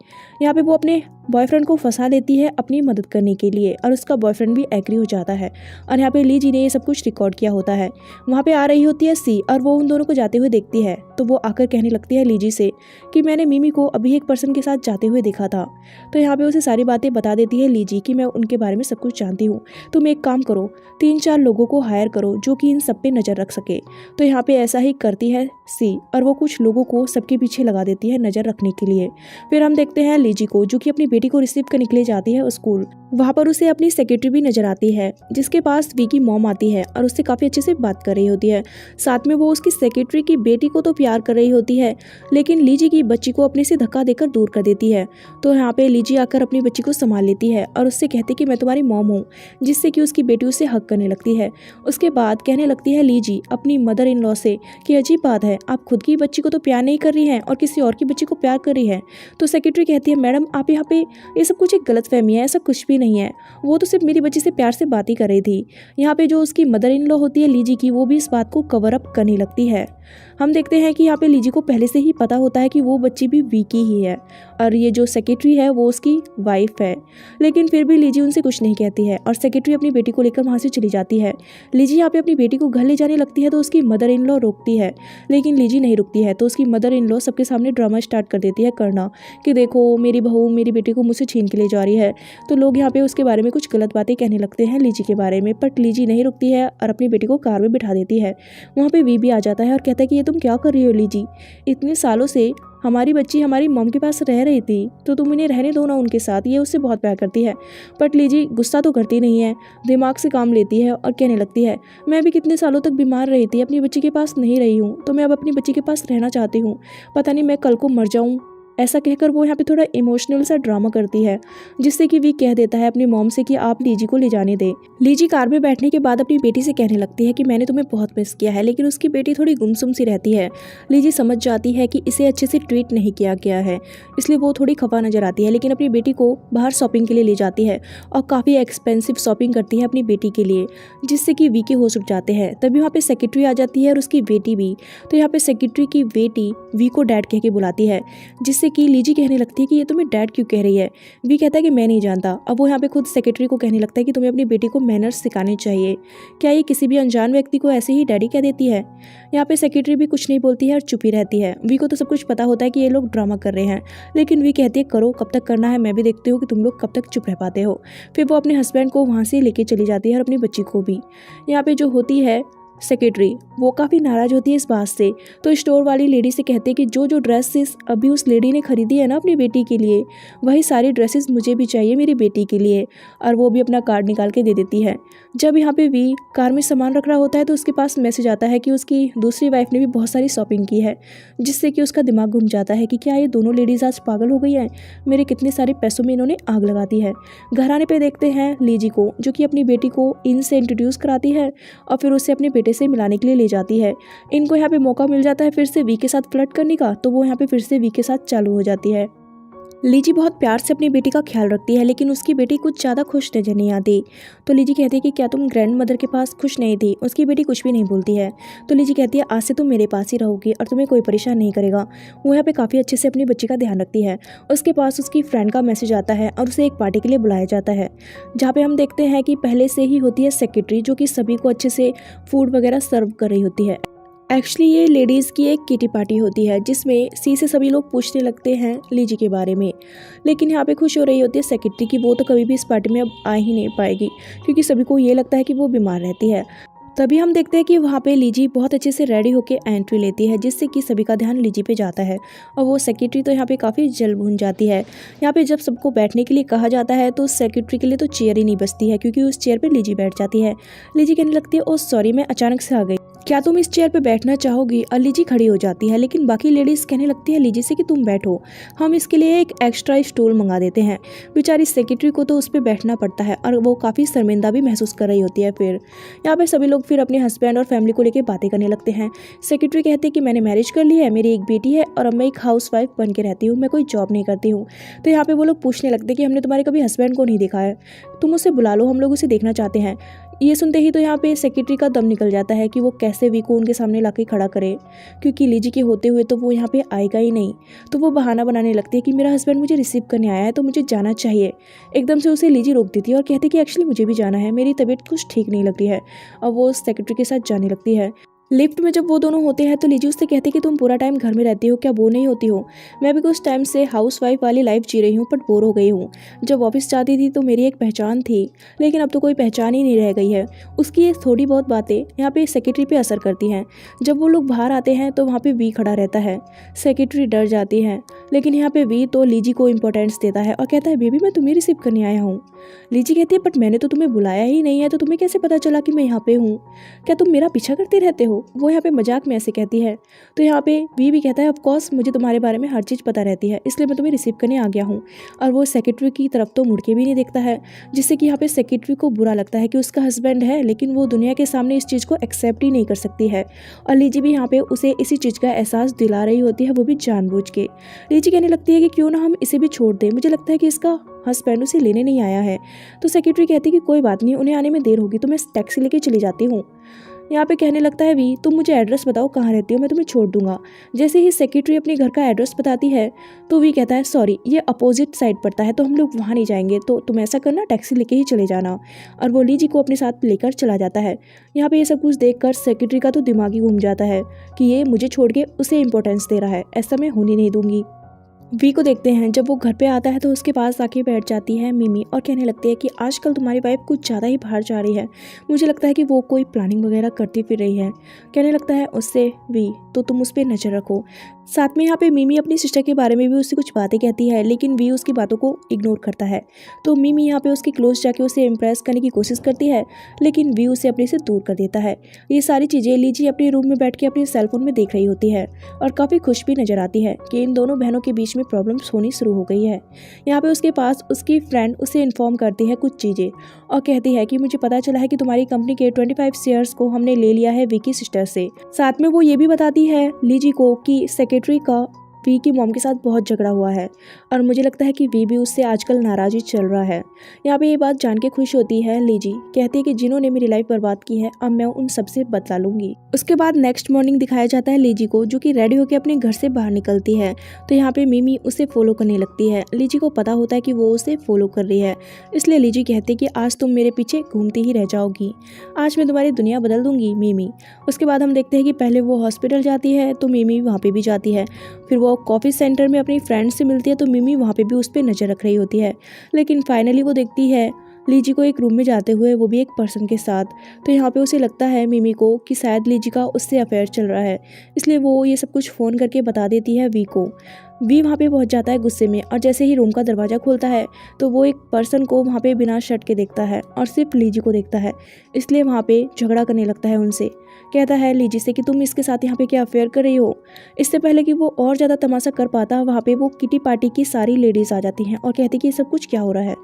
यहाँ पे वो अपने बॉयफ्रेंड को फंसा लेती है अपनी मदद करने के लिए और उसका बॉयफ्रेंड भी एग्री हो जाता है। और यहाँ पे लीजी ने ये सब कुछ रिकॉर्ड किया होता है। वहाँ पे आ रही होती है सी और वो उन दोनों को जाते हुए देखती है, तो वो आकर कहने लगती है लीजी से कि मैंने मिमी को अभी एक पर्सन के साथ जाते हुए देखा था। तो यहाँ पे उसे सारी बातें बता देती है लीजी कि मैं उनके बारे में सब कुछ जानती हूँ, तुम एक काम करो 3-4 लोगों को हायर करो जो कि इन सब पे नज़र रख सके। तो यहाँ पे ऐसा ही करती है सी और वो कुछ लोगों को सबके पीछे लगा देती है नज़र रखने के लिए। फिर हम देखते हैं लीजी को जो कि अपनी बेटी को रिसीव करने के लिए जाती है स्कूल। वहाँ पर उसे अपनी सेक्रेटरी भी नजर आती है जिसके पास वी की मॉम आती है और उससे काफ़ी अच्छे से बात कर रही होती है। साथ में वो उसकी सेक्रेटरी की बेटी को तो प्यार कर रही होती है, लेकिन लीजी की बच्ची को अपने से धक्का देकर दूर कर देती है। तो यहाँ पे लीजी आकर अपनी बच्ची को संभाल लेती है और उससे कहती कि मैं तुम्हारी मॉम हूँ, जिससे कि उसकी बेटी उसे हक करने लगती है। उसके बाद कहने लगती है लीजी अपनी मदर इन लॉ से कि अजीब बात है, आप खुद की बच्ची को तो प्यार नहीं कर रही हैं और किसी और की बच्ची को प्यार कर रही है। तो सेक्रेटरी कहती है मैडम आप यहाँ पे ये सब कुछ एक गलतफहमी है, ऐसा कुछ भी नहीं है, वो तो सिर्फ मेरी बच्ची से प्यार से बात ही कर रही थी। यहाँ पे जो उसकी मदर इन लॉ होती है लीजी की, वो भी इस बात को कवर अप करने लगती है। हम देखते हैं कि यहाँ पे लीजी को पहले से ही पता होता है कि वो बच्ची भी वी की ही है और ये जो सेक्रेटरी है वो उसकी वाइफ है, लेकिन फिर भी लीजी उनसे कुछ नहीं कहती है और सेक्रेटरी अपनी बेटी को लेकर वहाँ से चली जाती है। लीजी यहाँ पे अपनी बेटी को घर ले जाने लगती है तो उसकी मदर इन लॉ रोकती है, लेकिन लीजी नहीं रुकती है। तो उसकी मदर इन लॉ सबके सामने ड्रामा स्टार्ट कर देती है करना कि देखो मेरी बहू मेरी बेटी को मुझसे छीन के ले जा रही है। तो लोग यहाँ पे उसके बारे में कुछ गलत बातें कहने लगते हैं लीजी के बारे में, बट लीजी नहीं रुकती है और अपनी बेटी को कार में बिठा देती है। वहाँ पे वी भी आ जाता है और कहता है कि ये तुम क्या कर रही हो लीजी, इतने सालों से हमारी बच्ची हमारी मॉम के पास रह रही थी तो तुम उन्हें रहने दो ना उनके साथ, ये उससे बहुत प्यार करती है। बट लीजी गुस्सा तो करती नहीं है, दिमाग से काम लेती है और कहने लगती है मैं भी कितने सालों तक बीमार रही थी, अपनी बच्ची के पास नहीं रही हूँ, तो मैं अब अपनी बच्ची के पास रहना चाहती हूँ, पता नहीं मैं कल को मर जाऊँ। ऐसा कहकर वो यहाँ पे थोड़ा इमोशनल सा ड्रामा करती है, जिससे कि वी कह देता है अपनी मॉम से कि आप लीजी को ले जाने दें। लीजी कार में बैठने के बाद अपनी बेटी से कहने लगती है कि मैंने तुम्हें बहुत मिस किया है, लेकिन उसकी बेटी थोड़ी गुमसुम सी रहती है। लीजी समझ जाती है कि इसे अच्छे से ट्रीट नहीं किया गया है, इसलिए वो थोड़ी खफा नजर आती है, लेकिन अपनी बेटी को बाहर शॉपिंग के लिए ले जाती है और काफ़ी एक्सपेंसिव शॉपिंग करती है अपनी बेटी के लिए, जिससे कि वी के होश उठ जाते हैं। तभी वहाँ पे सेक्रेटरी आ जाती है और उसकी बेटी भी। तो यहाँ पे सेक्रेटरी की बेटी वी को डैड कह के बुलाती है, जिससे कि लीजी कहने लगती है कि ये तुम्हें डैड क्यों कह रही है। वी कहता है कि मैं नहीं जानता। अब वो यहाँ पे खुद सेक्रेटरी को कहने लगता है कि तुम्हें अपनी बेटी को मैनर्स सिखाने चाहिए, क्या ये किसी भी अनजान व्यक्ति को ऐसे ही डैडी कह देती है। यहाँ पे सेक्रेटरी भी कुछ नहीं बोलती है और चुप ही रहती है। वी को तो सब कुछ पता होता है कि ये लोग ड्रामा कर रहे हैं, लेकिन वी कहती है करो, कब तक करना है, मैं भी देखती हूँ कि तुम लोग कब तक चुप रह पाते हो। फिर वो अपने हस्बैंड को वहाँ से लेके चली जाती है और अपनी बच्ची को भी। यहाँ पे जो होती है सेक्रेटरी, वो काफ़ी नाराज़ होती है इस बात से, तो स्टोर वाली लेडी से कहते हैं कि जो जो ड्रेसेस अभी उस लेडी ने खरीदी है ना अपनी बेटी के लिए, वही सारी ड्रेसेस मुझे भी चाहिए मेरी बेटी के लिए। और वो भी अपना कार्ड निकाल के दे देती है। जब यहाँ पे वी कार में सामान रख रहा होता है तो उसके पास मैसेज आता है कि उसकी दूसरी वाइफ ने भी बहुत सारी शॉपिंग की है, जिससे कि उसका दिमाग घूम जाता है कि क्या ये दोनों लेडीज़ आज पागल हो गई हैं, मेरे कितने सारे पैसों में इन्होंने आग लगा दी है। घर आने पर देखते हैं लीजी को, जो कि अपनी बेटी को इन से इंट्रोड्यूस कराती है और फिर उसे अपने बेटे से मिलाने के लिए ले जाती है। इनको यहाँ पे मौका मिल जाता है फिर से वी के साथ फ्लर्ट करने का, तो वो यहाँ पे फिर से वी के साथ चालू हो जाती है। लीजी बहुत प्यार से अपनी बेटी का ख्याल रखती है, लेकिन उसकी बेटी कुछ ज़्यादा खुश नजर नहीं आती। तो लीजी कहती है कि क्या तुम ग्रैंड मदर के पास खुश नहीं थी। उसकी बेटी कुछ भी नहीं बोलती है। तो लीजी कहती है आज से तुम मेरे पास ही रहोगी और तुम्हें कोई परेशान नहीं करेगा। वो यहाँ पे काफ़ी अच्छे से अपनी बच्ची का ध्यान रखती है। उसके पास उसकी फ्रेंड का मैसेज आता है और उसे एक पार्टी के लिए बुलाया जाता है, जहाँ पे हम देखते हैं कि पहले से ही होती है सेक्रेटरी, जो कि सभी को अच्छे से फूड वगैरह सर्व कर रही होती है। एक्चुअली ये लेडीज़ की एक किटी पार्टी होती है, जिसमें सी से सभी लोग पूछने लगते हैं लीजी के बारे में, लेकिन यहाँ पे खुश हो रही होती है सेक्रेटरी की वो तो कभी भी इस पार्टी में अब आ ही नहीं पाएगी, क्योंकि सभी को ये लगता है कि वो बीमार रहती है। तभी हम देखते हैं कि वहाँ पे लीजी बहुत अच्छे से रेडी होकर एंट्री लेती है, जिससे कि सभी का ध्यान लीजी पे जाता है और वो सेक्रेटरी तो यहाँ पे काफ़ी जल भून जाती है। यहाँ पे जब सबको बैठने के लिए कहा जाता है तो सेक्रेटरी के लिए तो चेयर ही नहीं बचती है, क्योंकि उस चेयर पे लीजी बैठ जाती है। लीजी कहने लगती है ओह सॉरी, मैं अचानक से आ गई, क्या तुम इस चेयर पे बैठना चाहोगी। और लीजी खड़ी हो जाती है, लेकिन बाकी लेडीज़ कहने लगती है लीजी से कि तुम बैठो, हम इसके लिए एक एक्स्ट्रा स्टूल मंगा देते हैं। बेचारी सेक्रेटरी को तो उस पर बैठना पड़ता है और वो काफ़ी शर्मिंदा भी महसूस कर रही होती है। फिर यहाँ पे सभी लोग फिर अपने हस्बैंड और फैमिली को लेकर बातें करने लगते हैं। सेक्रेटरी कहते हैं कि मैंने मैरिज कर ली है, मेरी एक बेटी है और अब मैं एक हाउस वाइफ बन के रहती हूँ, मैं कोई जॉब नहीं करती हूँ। तो यहाँ पे वो लोग पूछने लगते हैं कि हमने तुम्हारे कभी हस्बैंड को नहीं देखा है, तुम उसे बुला लो, हम लोग उसे देखना चाहते हैं। ये सुनते ही तो यहाँ पे सेक्रेटरी का दम निकल जाता है कि वो कैसे वी को उनके सामने लाके खड़ा करे, क्योंकि लीजी के होते हुए तो वो यहाँ पे आएगा ही नहीं। तो वो बहाना बनाने लगती है कि मेरा हस्बैंड मुझे रिसीव करने आया है तो मुझे जाना चाहिए। एकदम से उसे लीजी रोक देती है और कहती है कि एक्चुअली मुझे भी जाना है, मेरी तबीयत कुछ ठीक नहीं लग रही है। और वो सेक्रेटरी के साथ जाने लगती है। लिफ्ट में जब वो दोनों होते हैं तो लीजी उससे कहती है कि तुम पूरा टाइम घर में रहती हो, क्या बोर नहीं होती हो। मैं भी कुछ टाइम से हाउस वाइफ वाली लाइफ जी रही हूँ, बट बोर हो गई हूँ। जब ऑफिस जाती थी तो मेरी एक पहचान थी, लेकिन अब तो कोई पहचान ही नहीं रह गई है। उसकी ये थोड़ी बहुत बातें यहाँ पे सेक्रेटरी पे असर करती हैं। जब वो लोग बाहर आते हैं तो वहाँ पे वी खड़ा रहता है। सेक्रेटरी डर जाती है, लेकिन यहाँ पे वी तो लीजी को इम्पोर्टेंस देता है और कहता है बेबी मैं तुम्हें रिसीव करने आया हूँ। लीजी कहती है बट मैंने तो तुम्हें बुलाया ही नहीं है, तो तुम्हें कैसे पता चला कि मैं यहाँ पे हूँ, क्या तुम मेरा पीछा करते रहते हो। वो यहाँ पे मजाक में ऐसे कहती है। तो यहाँ पे वी भी कहता है ऑफकोर्स मुझे तुम्हारे बारे में हर चीज़ पता रहती है, इसलिए मैं तुम्हें रिसीव करने आ गया हूँ। और वो सेक्रेटरी की तरफ तो मुड़ के भी नहीं देखता है, जिससे कि यहाँ पे सेक्रेटरी को बुरा लगता है कि उसका हस्बैंड है, लेकिन वो दुनिया के सामने इस चीज़ को एक्सेप्ट ही नहीं कर सकती है। और लीजी भी यहाँ पे उसे इसी चीज़ का एहसास दिला रही होती है, वो भी जानबूझ के। लीजी कहने लगती है कि क्यों ना हम इसे भी छोड़ दें, मुझे लगता है कि इसका हस्बैंड उसे लेने नहीं आया है। तो सेक्रेटरी कहती है कि कोई बात नहीं, उन्हें आने में देर होगी तो मैं टैक्सी लेके चली जाती हूँ। यहाँ पे कहने लगता है वी तुम मुझे एड्रेस बताओ कहाँ रहती हो, मैं तुम्हें छोड़ दूंगा। जैसे ही सेक्रेटरी अपने घर का एड्रेस बताती है तो वी कहता है सॉरी ये अपोजिट साइड पड़ता है, तो हम लोग वहाँ नहीं जाएंगे, तो तुम ऐसा करना टैक्सी लेके ही चले जाना। और वो लीजी को अपने साथ लेकर चला जाता है। यहाँ पे ये सब कुछ देखकर सेक्रेटरी का तो दिमाग ही घूम जाता है कि ये मुझे छोड़ के उसे इंपॉर्टेंस दे रहा है, ऐसा मैं होने नहीं दूंगी। वी को देखते हैं जब वो घर पे आता है तो उसके पास आके बैठ जाती है मिमी और कहने लगती है कि आजकल तुम्हारी वाइफ कुछ ज़्यादा ही बाहर जा रही है। मुझे लगता है कि वो कोई प्लानिंग वगैरह करती फिर रही है। कहने लगता है उससे वी, तो तुम उस पर नज़र रखो। साथ में यहाँ पे मिमी अपनी सिस्टर के बारे में भी उससे कुछ बातें कहती है, लेकिन वी उसकी बातों को इग्नोर करता है। तो मिमी यहाँ पे उसके क्लोज जाके उसे इम्प्रेस करने की कोशिश करती है, लेकिन वी उसे अपने से दूर कर देता है। ये सारी चीज़ें लीजी अपने रूम में बैठ के अपने सेलफोन में देख रही होती है और काफ़ी खुश भी नजर आती है कि इन दोनों बहनों के बीच में प्रॉब्लम्स होनी शुरू हो गई है। यहाँ पे उसके पास उसकी फ्रेंड उसे इन्फॉर्म करती है कुछ चीज़ें और कहती है कि मुझे पता चला है कि तुम्हारी कंपनी के 25 शेयर्स को हमने ले लिया है वी की सिस्टर से। साथ में वो ये भी बताती है लीजी को कि सेक्रेटरी का वी की मॉम के साथ बहुत झगड़ा हुआ है और मुझे लगता है कि वी भी उससे आजकल नाराज़ी चल रहा है। यहाँ पे ये बात जान के खुश होती है लीजी, कहती है कि जिन्होंने मेरी लाइफ बर्बाद की है अब मैं उन सबसे बदला लूंगी। उसके बाद नेक्स्ट मॉर्निंग दिखाया जाता है लीजी को जो कि रेडी होकर अपने घर से बाहर निकलती है। तो यहाँ पे मिमी उसे फॉलो करने लगती है। लीजी को पता होता है कि वो उसे फॉलो कर रही है, इसलिए लीजी कहती है कि आज तुम मेरे पीछे घूमती ही रह जाओगी, आज मैं तुम्हारी दुनिया बदल दूंगी मिमी। उसके बाद हम देखते हैं कि पहले वो हॉस्पिटल जाती है तो मिमी वहाँ पे भी जाती है। फिर वो कॉफ़ी सेंटर में अपनी फ्रेंड से मिलती है तो मिमी वहाँ पे भी उस पर नज़र रख रही होती है, लेकिन फाइनली वो देखती है लीजी को एक रूम में जाते हुए, वो भी एक पर्सन के साथ। तो यहाँ पे उसे लगता है मिमी को कि शायद लीजी का उससे अफेयर चल रहा है, इसलिए वो ये सब कुछ फ़ोन करके बता देती है वी को। वी वहाँ पे पहुँच जाता है गुस्से में और जैसे ही रूम का दरवाज़ा खोलता है तो वो एक पर्सन को वहाँ पे बिना शर्ट के देखता है और सिर्फ लीजी को देखता है, इसलिए वहाँ पे झगड़ा करने लगता है उनसे। कहता है लीजी से कि तुम इसके साथ यहाँ पे क्या अफेयर कर रही हो। इससे पहले कि वो और ज़्यादा तमाशा कर पाता, वहाँ पे वो किटी पार्टी की सारी लेडीज़ आ जाती हैं और कहती कि ये सब कुछ क्या हो रहा है।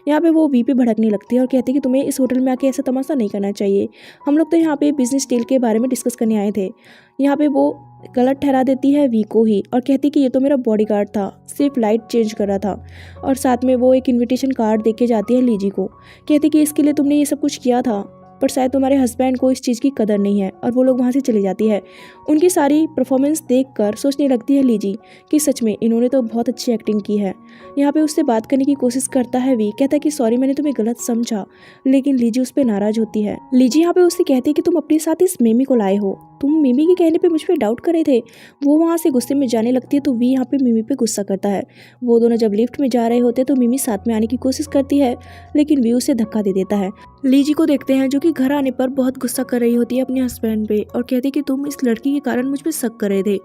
यहाँ पे वो वी पे भड़कने लगती है और कहती कि तुम्हें इस होटल में आके ऐसा तमाशा नहीं करना चाहिए, हम लोग तो यहाँ पे बिजनेस डील के बारे में डिस्कस करने आए थे। यहाँ पे वो गलत ठहरा देती है वी को ही और कहती कि ये तो मेरा बॉडीगार्ड था, सिर्फ लाइट चेंज कर रहा था। और साथ में वो एक इनविटेशन कार्ड दे के जाती है लीजी को, कहती कि इसके लिए तुमने ये सब कुछ किया था, पर शायद तुम्हारे हस्बैंड को इस चीज़ की कदर नहीं है। और वो लोग वहाँ से चली जाती है। उनकी सारी परफॉर्मेंस देखकर सोचने लगती है लीजी कि सच में इन्होंने तो बहुत अच्छी एक्टिंग की है। यहाँ पे उससे बात करने की कोशिश करता है वी, कहता है कि सॉरी मैंने तुम्हें गलत समझा, लेकिन लीजी उस पर नाराज होती है। लीजी यहाँ पे उससे कहती है कि तुम अपने साथ इस मिमी को लाए हो, तुम मिमी के कहने पे मुझ पर डाउट कर रहे थे। वो वहाँ से गुस्से में जाने लगती है तो वी यहाँ पे मिमी पे गुस्सा करता है। वो दोनों जब लिफ्ट में जा रहे होते तो मिमी साथ में आने की कोशिश करती है, लेकिन वी उसे धक्का दे देता है। लीजी को देखते हैं जो कि घर आने पर बहुत गुस्सा कर रही होती है अपने हस्बैंड पे और कहती है कि तुम इस लड़की के कारण मुझ पे शक कर रहे थे,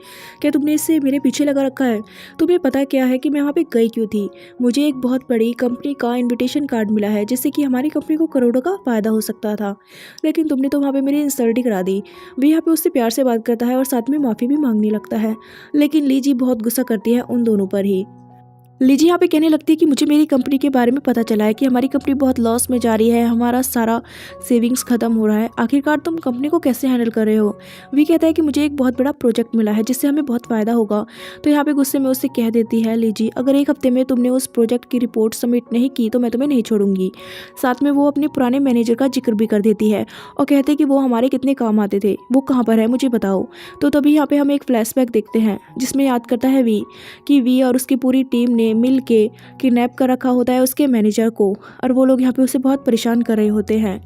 क्या तुमने इससे मेरे पीछे लगा रखा है। तुम्हें पता क्या है कि मैं वहाँ पे गई क्यों थी। मुझे एक बहुत बड़ी कंपनी का इन्विटेशन कार्ड मिला है जिससे कि हमारी कंपनी को करोड़ों का फायदा हो सकता था, लेकिन तुमने तो वहाँ पे मेरी इंसल्ट ही करा दी। वे यहाँ पे उससे प्यार से बात करता है और साथ में माफ़ी भी मांगने लगता है, लेकिन लीजी बहुत गुस्सा करती है उन दोनों पर ही। लीजी यहाँ पे कहने लगती है कि मुझे मेरी कंपनी के बारे में पता चला है कि हमारी कंपनी बहुत लॉस में जा रही है, हमारा सारा सेविंग्स खत्म हो रहा है, आखिरकार तुम कंपनी को कैसे हैंडल कर रहे हो। वी कहता है कि मुझे एक बहुत बड़ा प्रोजेक्ट मिला है जिससे हमें बहुत फ़ायदा होगा। तो यहाँ पे गुस्से में उससे कह देती है लीजी, अगर एक हफ्ते में तुमने उस प्रोजेक्ट की रिपोर्ट सबमिट नहीं की तो मैं तुम्हें नहीं छोड़ूंगी। साथ में वो अपने पुराने मैनेजर का जिक्र भी कर देती है और कहते हैं कि वो हमारे कितने काम आते थे, वो कहाँ पर है मुझे बताओ। तो तभी यहाँ पे हम एक फ्लैशबैक देखते हैं जिसमें याद करता है वी कि वी और उसकी पूरी टीम ने मिल के किडनैप कर रखा होता है उसके मैनेजर को और वो लोग यहाँ पे उसे बहुत परेशान कर रहे होते हैं।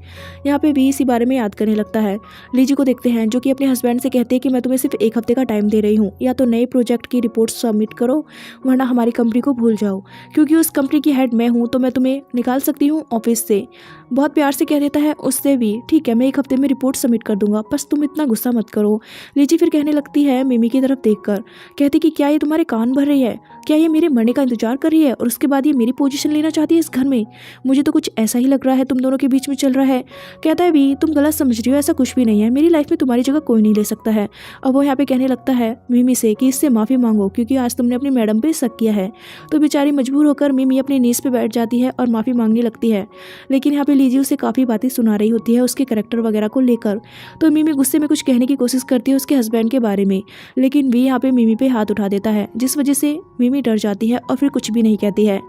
यहाँ पे वी इसी बारे में याद करने लगता है। लीजी को देखते हैं जो कि अपने हस्बैंड से कहते हैं कि मैं तुम्हें सिर्फ एक हफ्ते का टाइम दे रही हूँ, या तो नए प्रोजेक्ट की रिपोर्ट सबमिट करो वरना हमारी कंपनी को भूल जाओ, क्योंकि उस कंपनी की हेड मैं हूँ तो मैं तुम्हें निकाल सकती हूँ ऑफिस से। बहुत प्यार से कह देता है उससे भी, ठीक है मैं एक हफ्ते में रिपोर्ट सबमिट कर दूंगा, बस तुम इतना गुस्सा मत करो। लीजी फिर कहने लगती है मिमी की तरफ देखकर, कहती कि क्या ये तुम्हारे कान भर रही है, क्या ये मेरे मरने का इंतजार कर रही है और उसके बाद ये मेरी पोजीशन लेना चाहती है इस घर में। मुझे तो कुछ ऐसा ही लग रहा है तुम दोनों के बीच में चल रहा है। कहता है भी तुम गलत समझ रही हो, ऐसा कुछ भी नहीं है, मेरी लाइफ में तुम्हारी जगह कोई नहीं ले सकता है। अब वो यहाँ पे कहने लगता है मिमी से कि इससे माफ़ी मांगो क्योंकि आज तुमने अपनी मैडम पे शक किया है। तो बेचारी मजबूर होकर मिमी अपनी नीज पे बैठ जाती है और माफ़ी मांगने लगती है, लेकिन यहाँ पे लीजी उसे काफ़ी बातें सुना रही होती है उसके कैरेक्टर वगैरह को लेकर। तो मिमी गुस्से में कुछ कहने की कोशिश करती है उसके हस्बैंड के बारे में, लेकिन वी यहाँ पे मिमी पे हाथ उठा देता है जिस वजह से मिमी डर जाती है और फिर कुछ भी नहीं कहती है।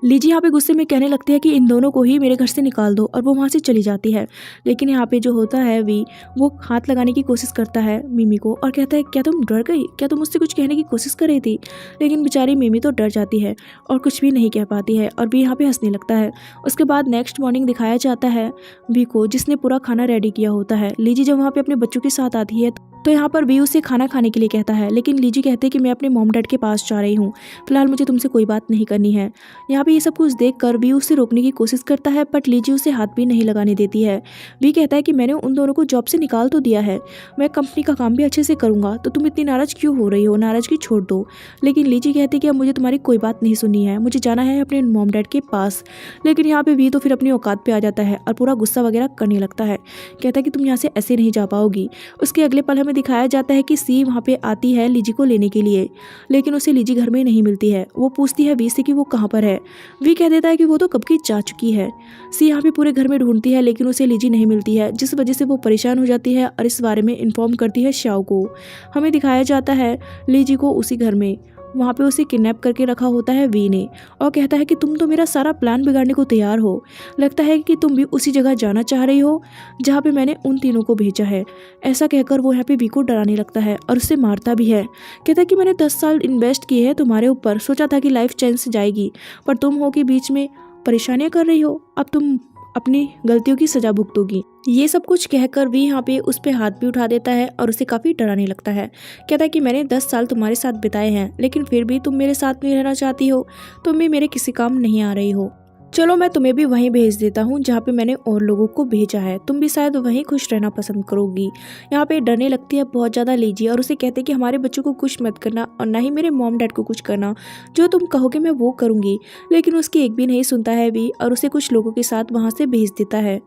लीजी यहाँ पे गुस्से में कहने लगती है कि इन दोनों को ही मेरे घर से निकाल दो और वो वहाँ से चली जाती है। लेकिन यहाँ पे जो होता है वी वो हाथ लगाने की कोशिश करता है मिमी को और कहता है क्या तुम डर गई, क्या तुम मुझसे कुछ कहने की कोशिश कर रही थी। लेकिन बेचारी मिमी तो डर जाती है और कुछ भी नहीं कह पाती है और वी यहाँ पे हंसने लगता है। उसके बाद नेक्स्ट मॉर्निंग दिखाया जाता है वी को जिसने पूरा खाना रेडी किया होता है। लीजी जब वहाँ पे अपने बच्चों के साथ आती है तो यहाँ पर वी उसे खाना खाने के लिए कहता है, लेकिन लीजी कहते हैं कि मैं अपने मॉम डैड के पास जा रही हूँ, फिलहाल मुझे तुमसे कोई बात नहीं करनी है। यहाँ पे ये सब कुछ देख कर वी उसे रोकने की कोशिश करता है, बट लीजी उसे हाथ भी नहीं लगाने देती है। वी कहता है कि मैंने उन दोनों को जॉब से निकाल तो दिया है, मैं कंपनी का काम भी अच्छे से करूँगा, तो तुम इतनी नाराज क्यों हो रही हो, नाराजगी छोड़ दो। लेकिन लीजी कहती है कि अब मुझे तुम्हारी कोई बात नहीं सुननी है, मुझे जाना है अपने मॉम डैड के पास। लेकिन यहाँ पे वी तो फिर अपनी औकात पे आ जाता है और पूरा गुस्सा वगैरह करने लगता है, कहता है कि तुम यहाँ से ऐसे नहीं जा पाओगी। उसके अगले पल हमें दिखाया जाता है कि सी वहाँ पे आती है लीजी को लेने के लिए, लेकिन उसे लीजी घर में नहीं मिलती है। वो पूछती है वी से कि वो कहाँ पर है। वी कह देता है कि वो तो कब की जा चुकी है। सी यहाँ पे पूरे घर में ढूंढती है, लेकिन उसे लीजी नहीं मिलती है, जिस वजह से वो परेशान हो जाती है और इस बारे में इन्फॉर्म करती है श्याओ को। हमें दिखाया जाता है लीजी को उसी घर में, वहाँ पे उसे किडनैप करके रखा होता है वी ने, और कहता है कि तुम तो मेरा सारा प्लान बिगाड़ने को तैयार हो, लगता है कि तुम भी उसी जगह जाना चाह रही हो जहाँ पे मैंने उन तीनों को भेजा है। ऐसा कहकर वो यहाँ पे वी को डराने लगता है और उसे मारता भी है। कहता है कि मैंने 10 साल इन्वेस्ट किए हैं तुम्हारे ऊपर, सोचा था कि लाइफ चेंज से जाएगी, पर तुम हो कि बीच में परेशानियाँ कर रही हो, अब तुम अपनी गलतियों की सजा भुगतोगी। ये सब कुछ कहकर वी यहाँ पे उस पे हाथ भी उठा देता है और उसे काफ़ी डराने लगता है। कहता है कि मैंने 10 साल तुम्हारे साथ बिताए हैं, लेकिन फिर भी तुम मेरे साथ नहीं रहना चाहती हो, तुम भी मेरे किसी काम नहीं आ रही हो। चलो मैं तुम्हें भी वहीं भेज देता हूँ जहाँ पे मैंने और लोगों को भेजा है, तुम भी शायद वहीं खुश रहना पसंद करोगी। यहाँ पे डरने लगती है बहुत ज़्यादा लीजी और उसे कहते हैं कि हमारे बच्चों को कुछ मत करना और ना ही मेरे मॉम डैड को कुछ करना, जो तुम कहोगे मैं वो करूँगी। लेकिन उसकी एक भी नहीं सुनता है वी और उसे कुछ लोगों के साथ वहाँ से भेज देता है।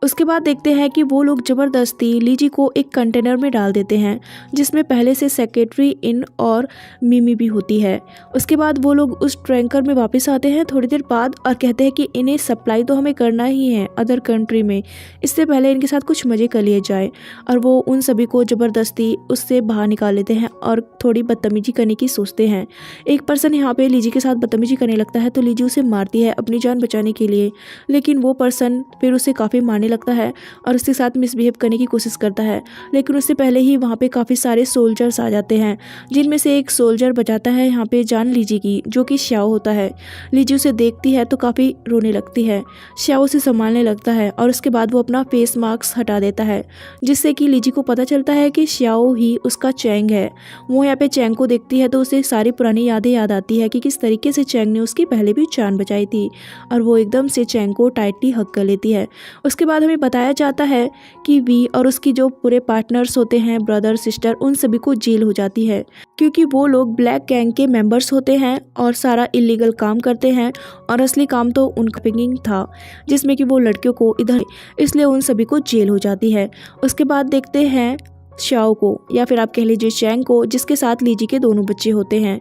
उसके बाद देखते हैं कि वो लोग ज़बरदस्ती लीजी को एक कंटेनर में डाल देते हैं, जिसमें पहले से सेक्रेटरी इन और मिमी भी होती है। उसके बाद वो लोग उस टैंकर में वापस आते हैं थोड़ी देर बाद और कहते हैं कि इन्हें सप्लाई तो हमें करना ही है अदर कंट्री में, इससे पहले इनके साथ कुछ मज़े कर लिए जाए। और वो उन सभी को ज़बरदस्ती उससे बाहर निकाल लेते हैं और थोड़ी बदतमीजी करने की सोचते हैं। एक पर्सन यहाँ पे लीजी के साथ बदतमीजी करने लगता है, तो लीजी उसे मारती है अपनी जान बचाने के लिए, लेकिन वो पर्सन फिर उसे काफ़ी मारने लगता है और उसके साथ मिसबिहेव करने की कोशिश करता है। लेकिन उससे पहले ही वहाँ पे काफ़ी सारे सोल्जर्स आ जाते हैं, जिनमें से एक सोल्जर बचाता है यहाँ पे जान लीजी की, जो कि श्याओ होता है। लीजी उसे देखती है तो काफ़ी रोने लगती है। श्याओ उसे संभालने लगता है और उसके बाद वो अपना फेस मास्क हटा देता है, जिससे कि लीजी को पता चलता है कि श्याओ ही उसका चैंग है। वो यहाँ पे चैंग को देखती है तो उसे सारी पुरानी यादें याद आती है कि किस तरीके से चैंग ने उसकी पहले भी जान बचाई थी, और वो एकदम से चैंग को टाइटली हग कर लेती है। उसके बाद हमें बताया जाता है कि वी और उसकी जो पूरे पार्टनर्स होते हैं, ब्रदर सिस्टर, उन सभी को जेल हो जाती है, क्योंकि वो लोग ब्लैक गैंग के मेंबर्स होते हैं और सारा इलीगल काम करते हैं, और असली काम तो उनका पिंगिंग था, जिसमें कि वो लड़कियों को इधर, इसलिए उन सभी को जेल हो जाती है। उसके बाद देखते हैं श्याओ को, या फिर आप कह लीजिए चैंग को, जिसके साथ लीजी के दोनों बच्चे होते हैं।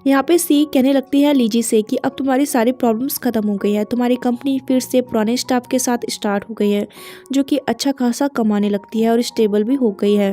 यहाँ पे सी कहने लगती है लीजी से कि अब तुम्हारी सारी प्रॉब्लम्स खत्म हो गई है, तुम्हारी कंपनी फिर से पुराने स्टाफ के साथ स्टार्ट हो गई है, जो कि अच्छा खासा कमाने लगती है और स्टेबल भी हो गई है,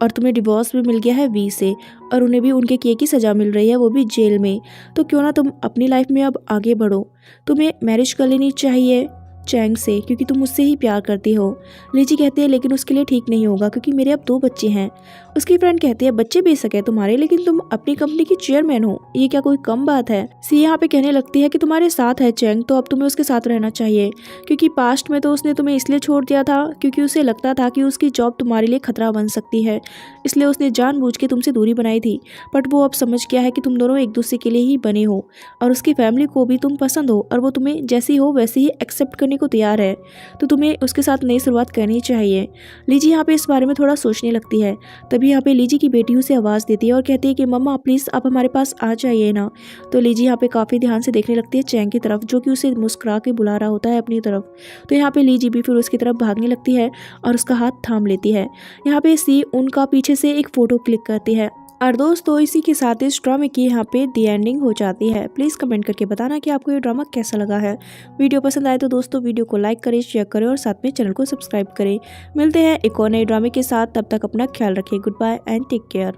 और तुम्हें डिवोर्स भी मिल गया है वी से, और उन्हें भी उनके किए की सज़ा मिल रही है, वो भी जेल में। तो क्यों ना तुम अपनी लाइफ में अब आगे बढ़ो, तुम्हें मैरिज कर लेनी चाहिए चैंग से, क्योंकि तुम मुझसे ही प्यार करती हो। लीजी कहती है लेकिन उसके लिए ठीक नहीं होगा, क्योंकि मेरे अब 2 बच्चे हैं। उसकी फ्रेंड कहती है बच्चे बेशक है तुम्हारे, लेकिन तुम अपनी कंपनी की चेयरमैन हो, ये क्या कोई कम बात है। सी यहाँ पे कहने लगती है कि तुम्हारे साथ है चैंग, तो अब तुम्हें उसके साथ रहना चाहिए, क्योंकि पास्ट में तो उसने तुम्हें इसलिए छोड़ दिया था क्योंकि उसे लगता था कि उसकी जॉब तुम्हारे लिए खतरा बन सकती है, इसलिए उसने जानबूझ के तुमसे दूरी बनाई थी। बट वो अब समझ गया है कि तुम दोनों एक दूसरे के लिए ही बने हो, और उसकी फैमिली को भी तुम पसंद हो, और वो तुम्हें जैसी हो वैसे ही एक्सेप्ट करने को तैयार है, तो तुम्हें उसके साथ नई शुरुआत करनी चाहिए। लीजी यहाँ पे इस बारे में थोड़ा सोचने लगती है। तभी यहाँ पे लीजी की बेटी उसे आवाज़ देती है और कहती है कि मम्मा प्लीज़ आप हमारे पास आ जाइए ना। तो लीजी यहाँ पे काफ़ी ध्यान से देखने लगती है चैंग की तरफ, जो कि उसे मुस्कुरा के बुला रहा होता है अपनी तरफ। तो यहाँ पे लीजी भी फिर उसकी तरफ भागने लगती है और उसका हाथ थाम लेती है। यहाँ पे सी उनका पीछे से एक फ़ोटो क्लिक करती है। और दोस्तों इसी के साथ इस ड्रामे की यहाँ पे दी एंडिंग हो जाती है। प्लीज़ कमेंट करके बताना कि आपको ये ड्रामा कैसा लगा है। वीडियो पसंद आए तो दोस्तों वीडियो को लाइक करें, शेयर करें और साथ में चैनल को सब्सक्राइब करें। मिलते हैं एक और नए ड्रामे के साथ, तब तक अपना ख्याल रखिए। Goodbye and take care.